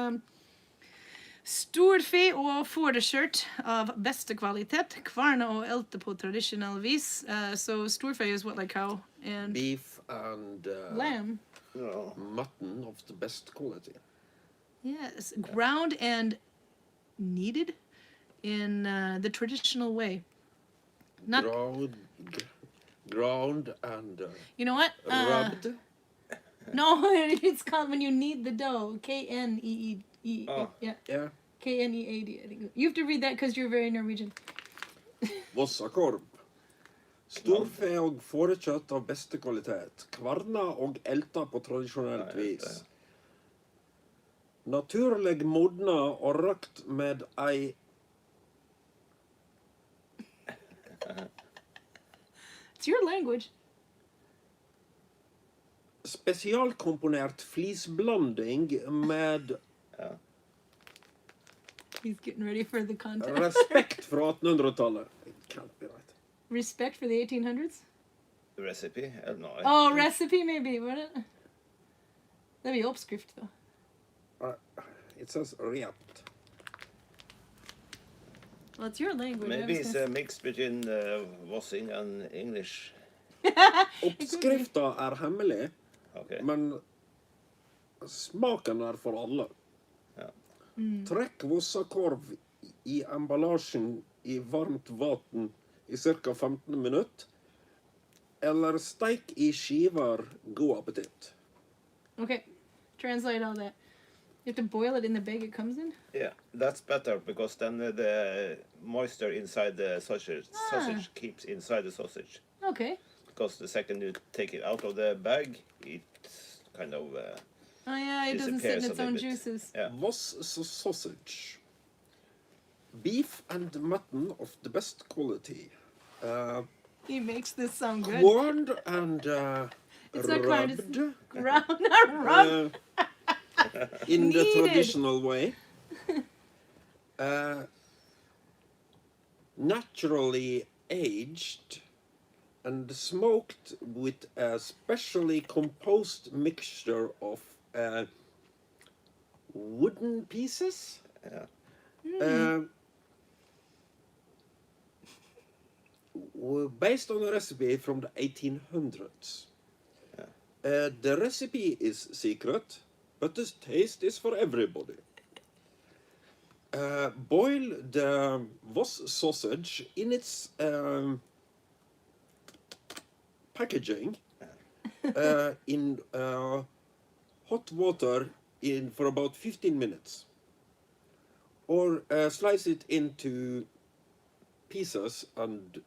Storfe og fårkjøtt av beste kvalitet, kvarne og elte på traditionell vis. So storfe is what, like cow and beef and lamb. No. Mutton of the best quality. Yes, ground and kneaded in the traditional way. Not ground and you know what? rubbed. No, it's called when you knead the dough. K-N-E-E. Oh. Yeah. Yeah. K-N-E-A-D, I think. You have to read that because you're very Norwegian. Vossakorv. Storfe og fårekjøtt av beste kvalitet. Kvarna og elta på tradisjonelt vis. Naturlig modna og røkt med ei It's your language. spesialkomponert flisblanding med He's getting ready for the content. respekt fra 1800-tallet. It can't be right. Respect for the 1800s? Recipe? No. Oh, recipe maybe, would it? That'd be uppskrift though. It says rept. Well, it's your language. Maybe it's a mix between Vossing and English. Oppskrifta er hemmelig, Okay. men smaken er for alle. Ja. Trekk vossakorv i emballasjen i varmt vann i ca. 15 minutter. Eller steik i skiver, god appetitt. Okay, translate all that. You have to boil it in the bag it comes in? Yeah, that's better because then the moisture inside the sausage keeps inside the sausage. Okay. Because the second you take it out of the bag, it kind of Oh yeah, it doesn't sit in disappears its a own little bit. juices. Yeah. Voss sausage. Beef and mutton of the best quality. He makes this sound good. Corned and It's not corned, it's rubbed Rub. in the Kneaded. traditional way. Naturally aged and smoked with a specially composed mixture of wooden pieces. Based on a recipe from the 1800s. The recipe is secret, but the taste is for everybody. Boil the Voss sausage in its packaging in hot water for about 15 minutes. Or slice it into pieces and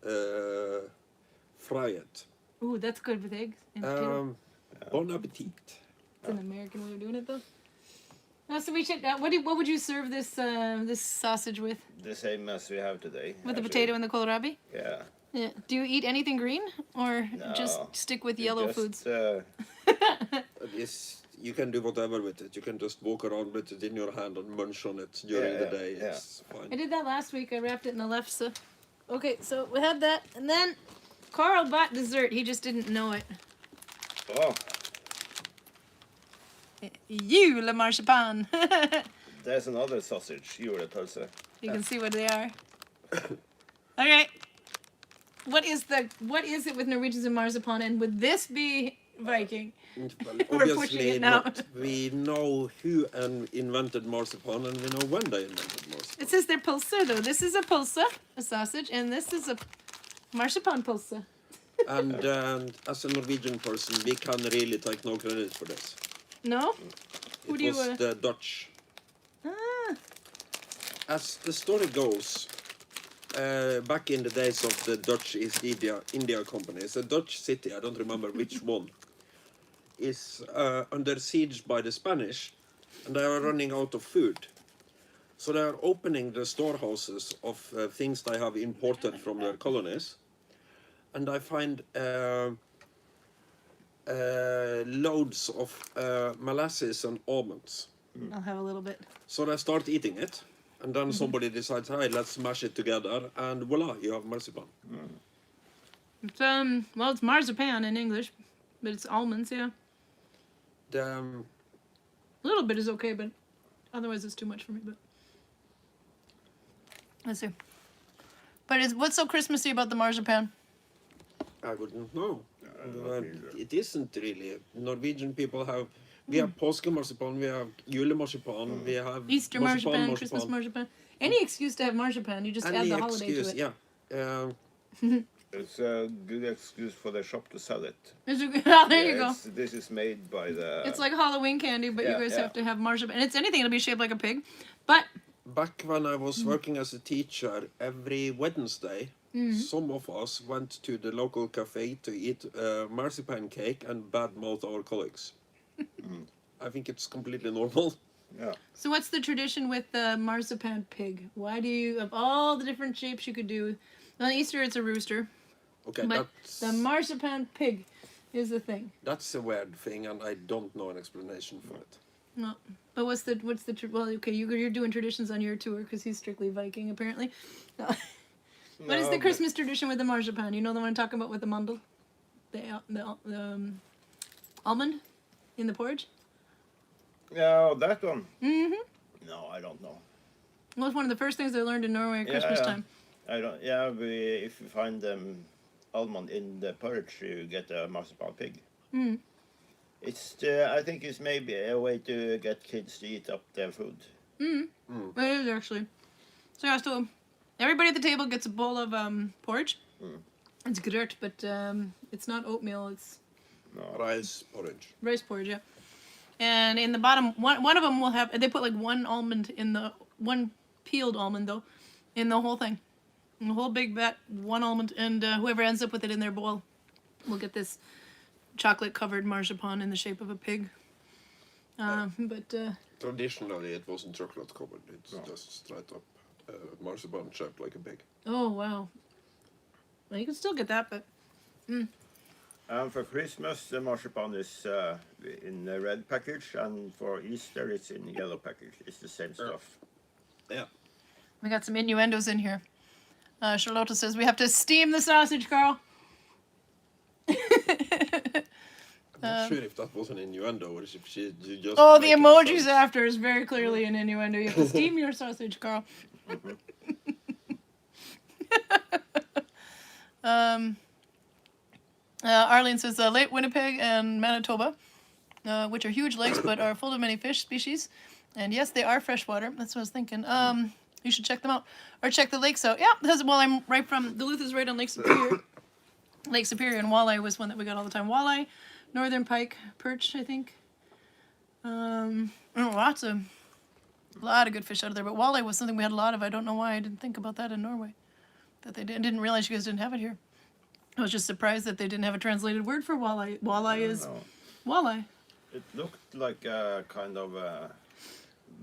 fry it. Ooh, that's good with eggs and potato. Bon appetit. It's an American way of doing it, though. So we should. What would you serve this this sausage with? The same as we have today. With the actually. potato and the kohlrabi? Yeah. Yeah. Do you eat anything green, or No. just stick with yellow foods? You can do whatever with it. You can just walk around with it in your hand and munch on it during the day. It's fine. I did that last week. I wrapped it in a lefse. Okay, so we had that, and then Karl bought dessert. He just didn't know it. Oh, Julemarsipan. there's another sausage, julepølse. You can see what they are. Okay. What is it with Norwegians and marzipan, and would this be Viking? Well, We're pushing obviously it now. not. We know who invented marzipan, and we know when they invented marzipan. It says they're pulsa though. This is a pulsa, a sausage, and this is a marzipan pulsa. And as a Norwegian person, we can really take no credit for this. No? Who It do you? was the Dutch. Ah, As the story goes, back in the days of the Dutch East India Company, it's a Dutch city, I don't remember which one, is under siege by the Spanish, and they are running out of food. So they are opening the storehouses of things they have imported from their colonies, and I find loads of molasses and almonds. I'll have a little bit. So they start eating it, and then somebody decides, hey, let's smash it together, and voila, you have marzipan. It's well, it's marzipan in English, but it's almonds, yeah. The, A little bit is okay, but otherwise it's too much for me. But let's see. But what's so Christmassy about the marzipan? I wouldn't know. It isn't really. Norwegian people have, we have påskemarsipan, we have julemarsipan, we have Easter marzipan, Christmas marzipan. Any excuse to have marzipan, you just add the holiday to it. Yeah. It's a good excuse for the shop to sell it. There you go. This is made by the... It's like Halloween candy, but you Yeah, guys yeah. have to have marzipan. And it's anything, it'll be shaped like a pig. But Back when I was working as a teacher, every Wednesday, some of us went to the local cafe to eat marzipan cake and badmouth our colleagues. I think it's completely normal. Yeah. so what's the tradition with the marzipan pig? Why do you, of all the different shapes you could do, on Easter it's a rooster, Okay, but the marzipan pig is the thing. that's a weird thing, and I don't know an explanation for it. No, but well, okay, you're doing traditions on your tour because he's strictly Viking apparently. No. What is No, the but- Christmas tradition with the marzipan? You know the one I'm talking about with the mandel, the almond in the porridge. Yeah, that one. Mm-hmm. No, I don't know. Well, it's one of the first things I learned in Norway at Christmas time. I don't. Yeah, if you find almond in the porridge, you get a marzipan pig. Mm. It's. I think it's maybe a way to get kids to eat up their food. It is actually. So yeah, so everybody at the table gets a bowl of porridge, It's grøt, but it's not oatmeal. It's Rice porridge. rice porridge, yeah. And in the bottom, one of them will have. They put like one peeled almond though, in the whole thing, in the whole big vat, one almond, and whoever ends up with it in their bowl will get this chocolate covered marzipan in the shape of a pig. But Traditionally, it wasn't chocolate covered. It's just straight up marzipan shaped like a pig. oh wow, well, you can still get that, but For Christmas, the marzipan is in a red package, and for Easter, it's in yellow package. It's the same stuff. Yeah. we got some innuendos in here. Charlotta says we have to steam the sausage, Carl. I'm not sure if that was an innuendo or if she just. Oh, the making emojis sense. after is very clearly an innuendo. You have to steam your sausage, Carl. Arlene says Lake Winnipeg and Manitoba, which are huge lakes but are full of many fish species. And yes, they are freshwater. That's what I was thinking. You should check them out. Or check the lakes out. Yeah, because, well, I'm right from, Duluth is right on Lake Superior. Lake Superior, and walleye was one that we got all the time. Walleye, northern pike, perch, I think. Lots of, a lot of good fish out of there. But walleye was something we had a lot of. I don't know why I didn't think about that in Norway. That they didn't realize you guys didn't have it here. I was just surprised that they didn't have a translated word for walleye. Walleye is No. walleye. It looked like a kind of a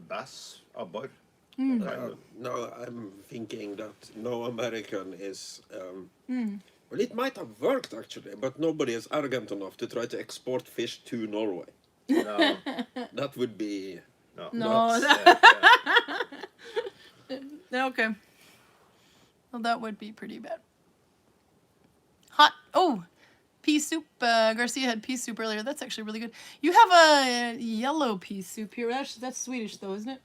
bass, abbor. Kind of. No, I'm thinking that no American is. Well, it might have worked actually, but nobody is arrogant enough to try to export fish to Norway. No, That would be. no. No, Yeah, yeah. Okay. Well, that would be pretty bad. Hot. Oh, pea soup. Garcia had pea soup earlier. That's actually really good. You have a yellow pea soup here. That's Swedish though, isn't it?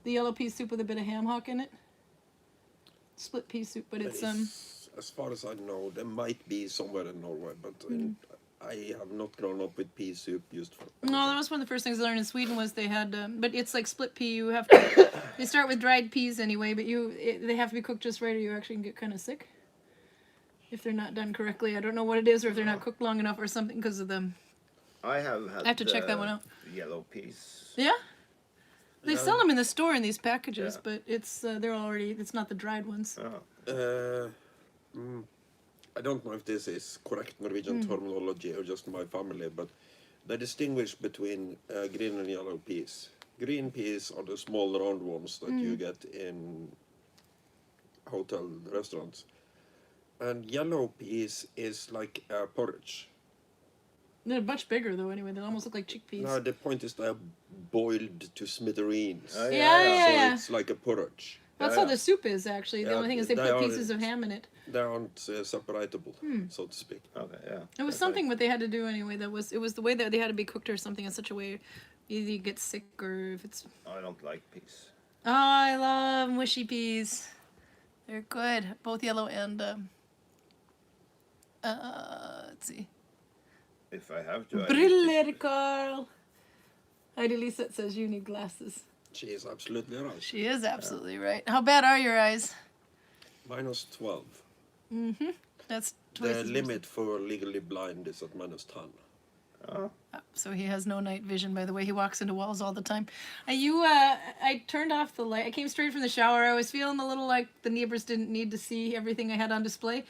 The yellow pea soup with a bit of ham hock in it. Split pea soup, but it's As far as I know, there might be somewhere in Norway, but I have not grown up with pea soup used for. No, that was one of the first things I learned in Sweden was they had, but it's like split pea. You have to. They start with dried peas anyway, but they have to be cooked just right, or you actually can get kind of sick if they're not done correctly. I don't know what it is, or if they're not cooked long enough, or something because of them. I have had. I have to check that one out. Yellow peas. Yeah, they Yeah. sell them in the store in these packages, Yeah. but it's they're already. It's not the dried ones. Oh. I don't know if this is correct Norwegian terminology or just my family, but they distinguish between green and yellow peas. Green peas are the small round ones that you get in hotel restaurants. And yellow peas is like porridge. They're much bigger though. Anyway, they almost look like chickpeas. No, the point is they are boiled to smithereens. Oh, Yeah. So it's like a porridge. That's Yeah, how yeah. the soup is actually. The Yeah, only thing is they they put are- pieces of ham in it. They aren't separatable, so to speak. Okay, yeah. It was That's something what they had to do anyway. It was the way that they had to be cooked or something in such a way, either you get sick or if it's. I don't like peas. Oh, I love mushy peas. They're good, both yellow and. Let's see. If I have to, I eat Briller, it. Karl. Heidi Lyseth says you need glasses. She is absolutely right. She is absolutely right. How bad are your eyes? Minus 12. That's twice The as much. limit for legally blind is at minus 10. Oh, So he has no night vision. By the way, he walks into walls all the time. I turned off the light. I came straight from the shower. I was feeling a little like the neighbors didn't need to see everything I had on display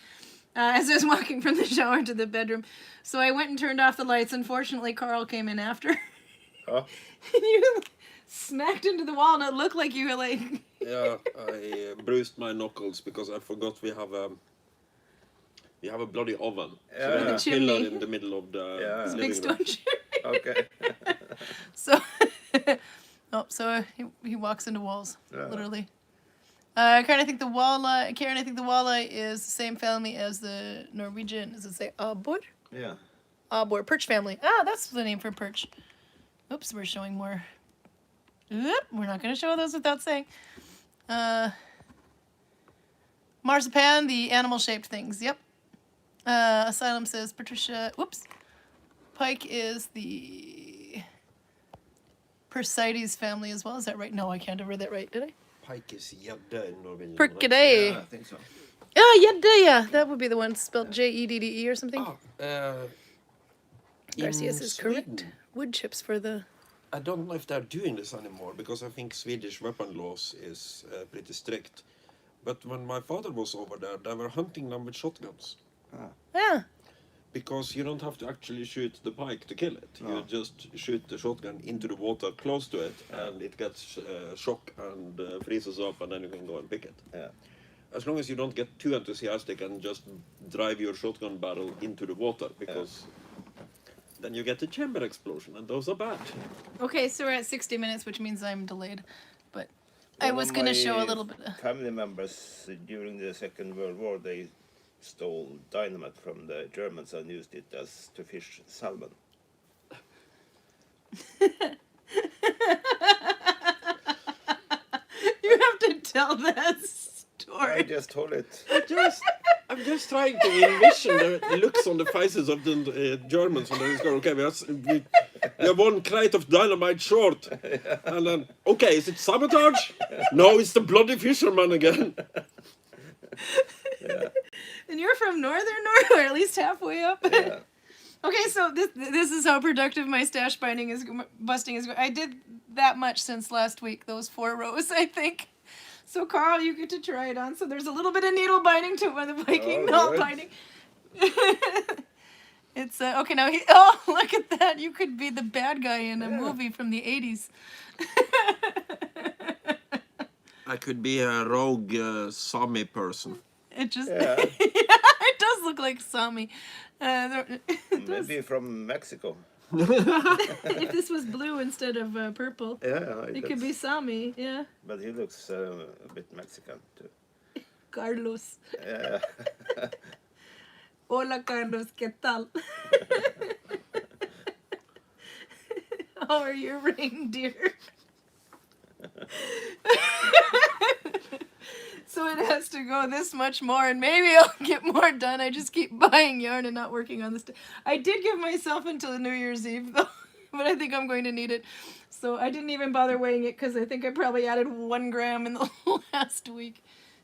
as I was walking from the shower to the bedroom. So I went and turned off the lights. Unfortunately, Karl came in after. oh. You smacked into the wall, and it looked like you were like. Yeah, I bruised my knuckles because I forgot we have a bloody oven. Yeah. So we have The a pillar chimney. in the middle of the Yeah. This living big room. stone chair. Okay. So, so he walks into walls, Yeah. literally. Karen, I think the walleye is the same family as the Norwegian. Does it say Aardal? Yeah. Aardal, perch family. Ah, that's the name for perch. Oops, we're showing more. Oop, we're not going to show those without saying. Marzipan, the animal-shaped things. Yep. Asylum says Patricia. Whoops. Pike is the Persides family as well. Is that right? No, I can't have read that right. Did I? Pike is gjedde in Norwegian. Perkiday. Yeah, I think so. Oh, Jedde, yeah. That would be the one spelled Jedde or something. Garcias is correct. Sweden, Wood chips for the... I don't know if they're doing this anymore because I think Swedish weapon laws is pretty strict. But when my father was over there, they were hunting them with shotguns. Yeah. Because you don't have to actually shoot the pike to kill it. No. You just shoot the shotgun into the water close to it, and it gets shock and freezes up, and then you can go and pick it. Yeah. As long as you don't get too enthusiastic and just drive your shotgun barrel into the water, because then you get a chamber explosion, and those are bad. Okay, so we're at 60 minutes, which means I'm delayed. But I One was of going to my show a little bit. Family members during the Second World War, they stole dynamite from the Germans and used it as to fish salmon. You have to tell that story. I just told it. I'm just trying to envision the looks on the faces of the Germans when they go, okay, we have one crate of dynamite short. And then, okay, is it sabotage? No, it's the bloody fisherman again. Yeah. And you're from northern Norway, or at least halfway up. Yeah. Okay, so this is how productive my stash busting is. I did that much since last week, those 4 rows, I think. So Karl, you get to try it on. So there's a little bit of needle binding to it when the Viking good. binding. It's okay now. Oh, look at that! You could be the bad guy in a movie from the 80s. I could be a rogue Sami person. It just Yeah. it does look like Sami. It does. Maybe from Mexico. If this was blue instead of purple, Yeah, it could be Sami. Yeah, But he looks a bit Mexican too. Carlos. Yeah. Hola Carlos, ¿qué tal? How are your reindeer? So it has to go this much more, and maybe I'll get more done. I just keep buying yarn and not working on this. I did give myself until New Year's Eve, though, but I think I'm going to need it. So I didn't even bother weighing it because I think I probably added 1 gram in the last week.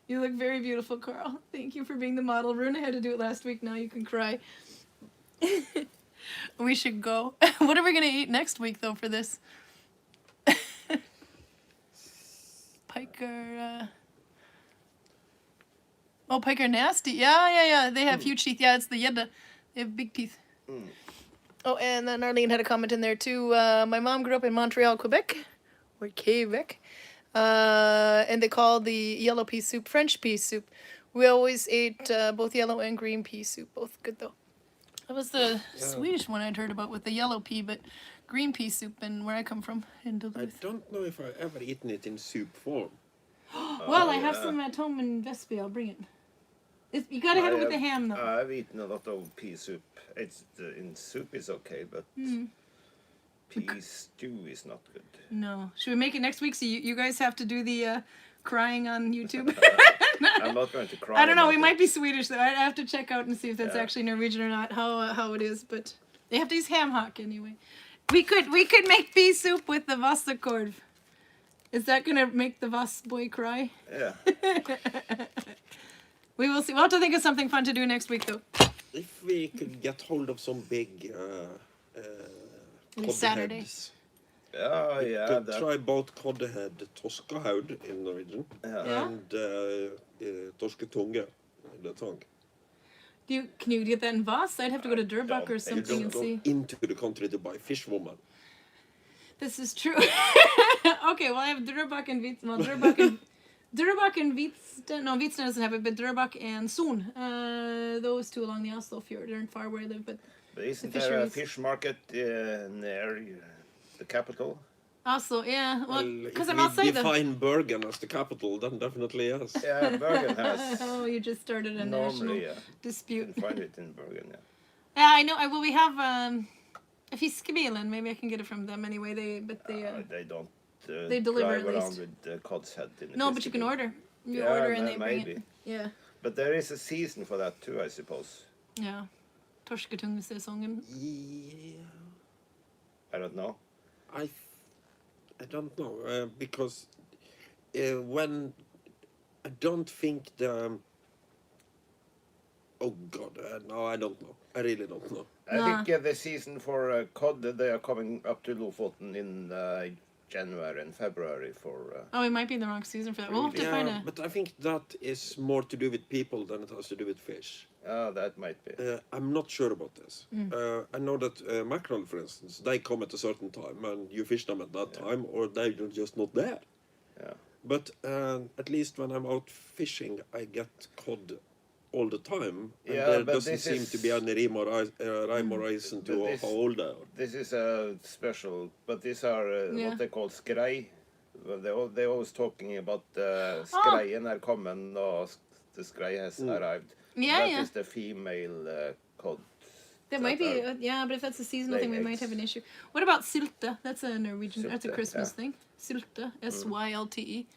You look very beautiful, Karl. Thank you for being the model. Rune had to do it last week. Now you can cry. We should go. What are we going to eat next week, though, for this? Piker... Oh, pike are nasty. Yeah. They have huge teeth. Yeah, it's the Jedde. They have big teeth. Oh, and then Arlene had a comment in there too. My mom grew up in Montreal, Quebec, or Quebec, and they call the yellow pea soup French pea soup. We always ate both yellow and green pea soup. Both good though. That was the Swedish one I'd heard about with the yellow pea, but green pea soup and where I come from in I Duluth. don't know if I've ever eaten it in soup form. Well, I have some at home in Vestby. I'll bring it. You gotta have it with the ham though. I've eaten a lot of pea soup. It's in soup is okay, but pea stew is not good. No. Should we make it next week so you guys have to do the crying on YouTube? I'm not going to cry. I don't know. We about might it. be Swedish though. I'd have to check out and see if that's Yeah. actually Norwegian or not. How it is, but they have to use ham hock anyway. We could make pea soup with the Vossakorv. Is that gonna make the Voss boy cry? Yeah. We will see. We'll have to think of something fun to do next week though. If we could get hold of some big Maybe Saturday. codheads, Oh, yeah. could That, try both codhead toskahaud in Norwegian Yeah. and torsketunge, the tongue. Can you get that in Voss? I'd have to go to Durbach or You something Don't and go see. into the country to buy fish woman. This is true. Okay, well I have Durbach and Vits. Well, Durbach and Hvitsten. No, Hvitsten doesn't have it, but Durbach and Son. Those two along the Oslo fjord. They're far where I live, but but isn't the there a fisheries. fish market near the capital? Oslo, yeah. Well, If because I'm we outside them. define Bergen as the capital, then definitely yes. Yeah, Bergen has. Oh, you just started a national Normally, yeah. You dispute. can find it in Bergen, yeah. Yeah, I know. Well, we have Fiskebilen. Maybe I can get it from them anyway. They They don't they deliver drive at around least. with the cod's head in the no, but you can Fiskebil. order. You Yeah, order and they bring maybe. it. Yeah, But there is a season for that too, I suppose. yeah. Torsketungesäsongen. Yeah, I don't know. I don't know because when I don't think Oh God, no, I don't know. I really don't know. I think the season for cod, they are coming up to Lofoten in January and February for... Oh, it might be in the wrong season for that. We'll have to find a... But I think that is more to do with people than it has to do with fish. that might be. I'm not sure about this. I know that mackerel, for instance, they come at a certain time and you fish them at that time, or they're just not there. Yeah. But at least when I'm out fishing, I get cod all the time, and there doesn't seem to be any rhyme or reason to how old they are. This is a special, but these are what they call skrei. Well, they're always talking about skreien are kommen, or the skrei has arrived. Yeah, That is the female cod. That might be, but if that's a seasonal thing, we might have an issue. What about sylte? That's a Norwegian, that's a Christmas thing. Sylte, S-Y-L-T-E.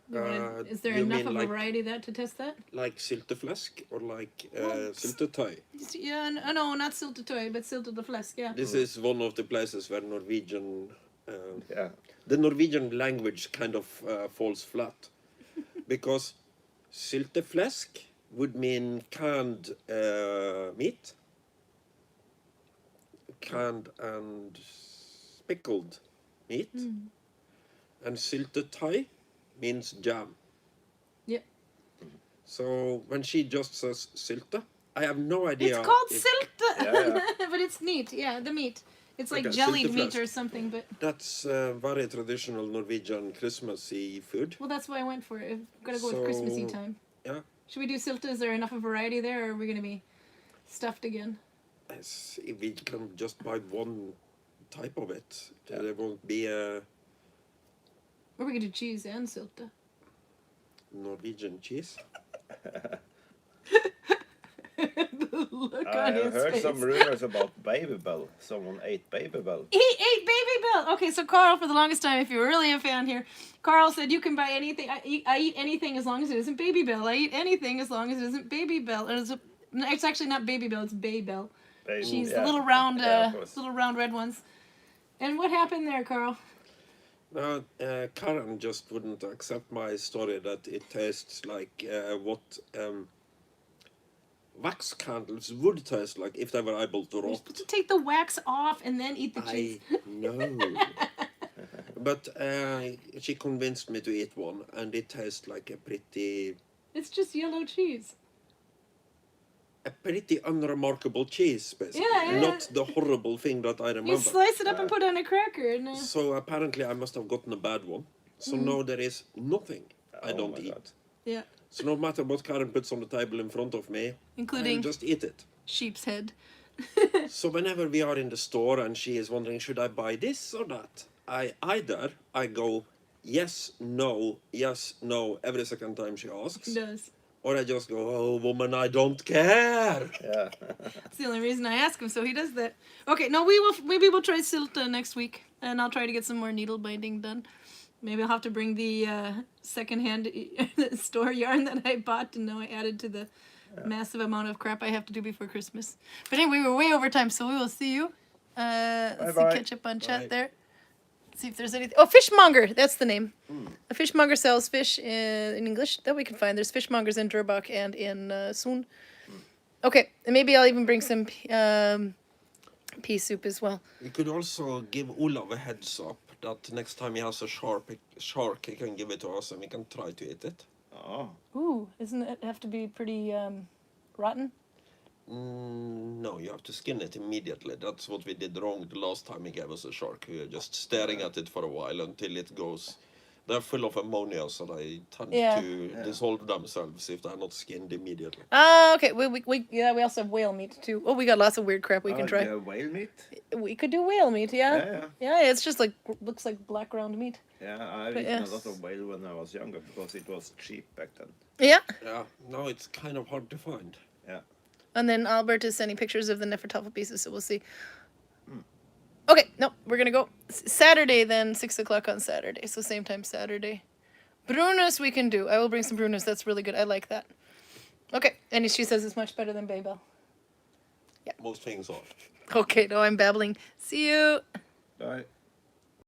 Is there enough of a variety of that to test that? Like sylteflesk or like syltetøy? Yeah, no, not syltetøy, but sylteteflesk, yeah. This is one of the places where Norwegian... the Norwegian language kind of falls flat. Because sylteflesk would mean canned meat. Canned and pickled meat. And syltetøy means jam. Yeah. So when she just says sylte, I have no idea. It's called sylte, but it's neat. Yeah, the meat. It's like jellied meat or something, but that's very traditional Norwegian Christmassy food. Well, that's why I went for it. I've got to go with Christmassy time. Yeah. Should we do sylte? Is there enough of variety there, or are we going to be stuffed again? Yes, if we can just buy one type of it, there won't be a Or we could do cheese and sylte. Norwegian cheese. Look I on his heard face. some rumors about Babybel. Someone ate Babybel. He ate Babybel. Okay, so Karl, for the longest time, if you're really a fan here, Karl said you can buy anything. I eat anything as long as it isn't Babybel. I eat anything as long as it isn't Babybel. It's actually not Babybel. It's Baybel. She's the little round, red ones. And what happened there, Karl? Karin just wouldn't accept my story that it tastes like what wax candles would taste like if they were able to You're rot. supposed to take the wax off and then eat the cheese. I know. But she convinced me to eat one, and it tastes like a pretty It's just yellow cheese. unremarkable cheese, basically. Yeah. Not the horrible thing that I remember. You slice it up and put it on a cracker. And, So apparently I must have gotten a bad one. So now there is nothing I don't eat. God. yeah, So no matter what Karin puts on the table in front of me, including I just eat it. sheep's head. So whenever we are in the store and she is wondering, should I buy this or that? I go, yes, no, every second time she asks. He does. Or I just go, oh, woman, I don't care. Yeah. That's the only reason I ask him, so he does that. Okay, no, maybe we'll try sylte next week, and I'll try to get some more needle binding done. Maybe I'll have to bring the secondhand store yarn that I bought, and now I added to the massive amount of crap I have to do before Christmas. But anyway, we're way over time, so we will see you. Let's see, catch up on chat there. See if there's anything. Oh, Fishmonger, that's the name. A fishmonger sells fish in English that we can find. There's fishmongers in Drøbak and in Sund. Okay, and maybe I'll even bring some pea soup as well. You could also give Olav a heads up that next time he has a shark, he can give it to us and we can try to eat it. Oh. Ooh, doesn't it have to be pretty rotten? No, you have to skin it immediately. That's what we did wrong the last time he gave us a shark. We were just staring at it for a while until it goes... They're full of ammonia, so they tend to dissolve themselves if they're not skinned immediately. Okay. We also have whale meat too. Oh, we got lots of weird crap we can try. Yeah, whale meat? We could do whale meat, yeah. Yeah, it's just like looks like black ground meat. Yeah, I've eaten a lot of whale when I was younger because it was cheap back then. Yeah. Yeah, now it's kind of hard to find. Yeah. And then Albert is sending pictures of the Nefertoffa pieces, so we'll see. Okay, no, we're gonna go Saturday then, 6 o'clock on Saturday, so same time Saturday. Brunos we can do. I will bring some Brunos. That's really good. I like that. Okay, and she says it's much better than Babel. Most things are. Okay, no, I'm babbling. See you. Bye.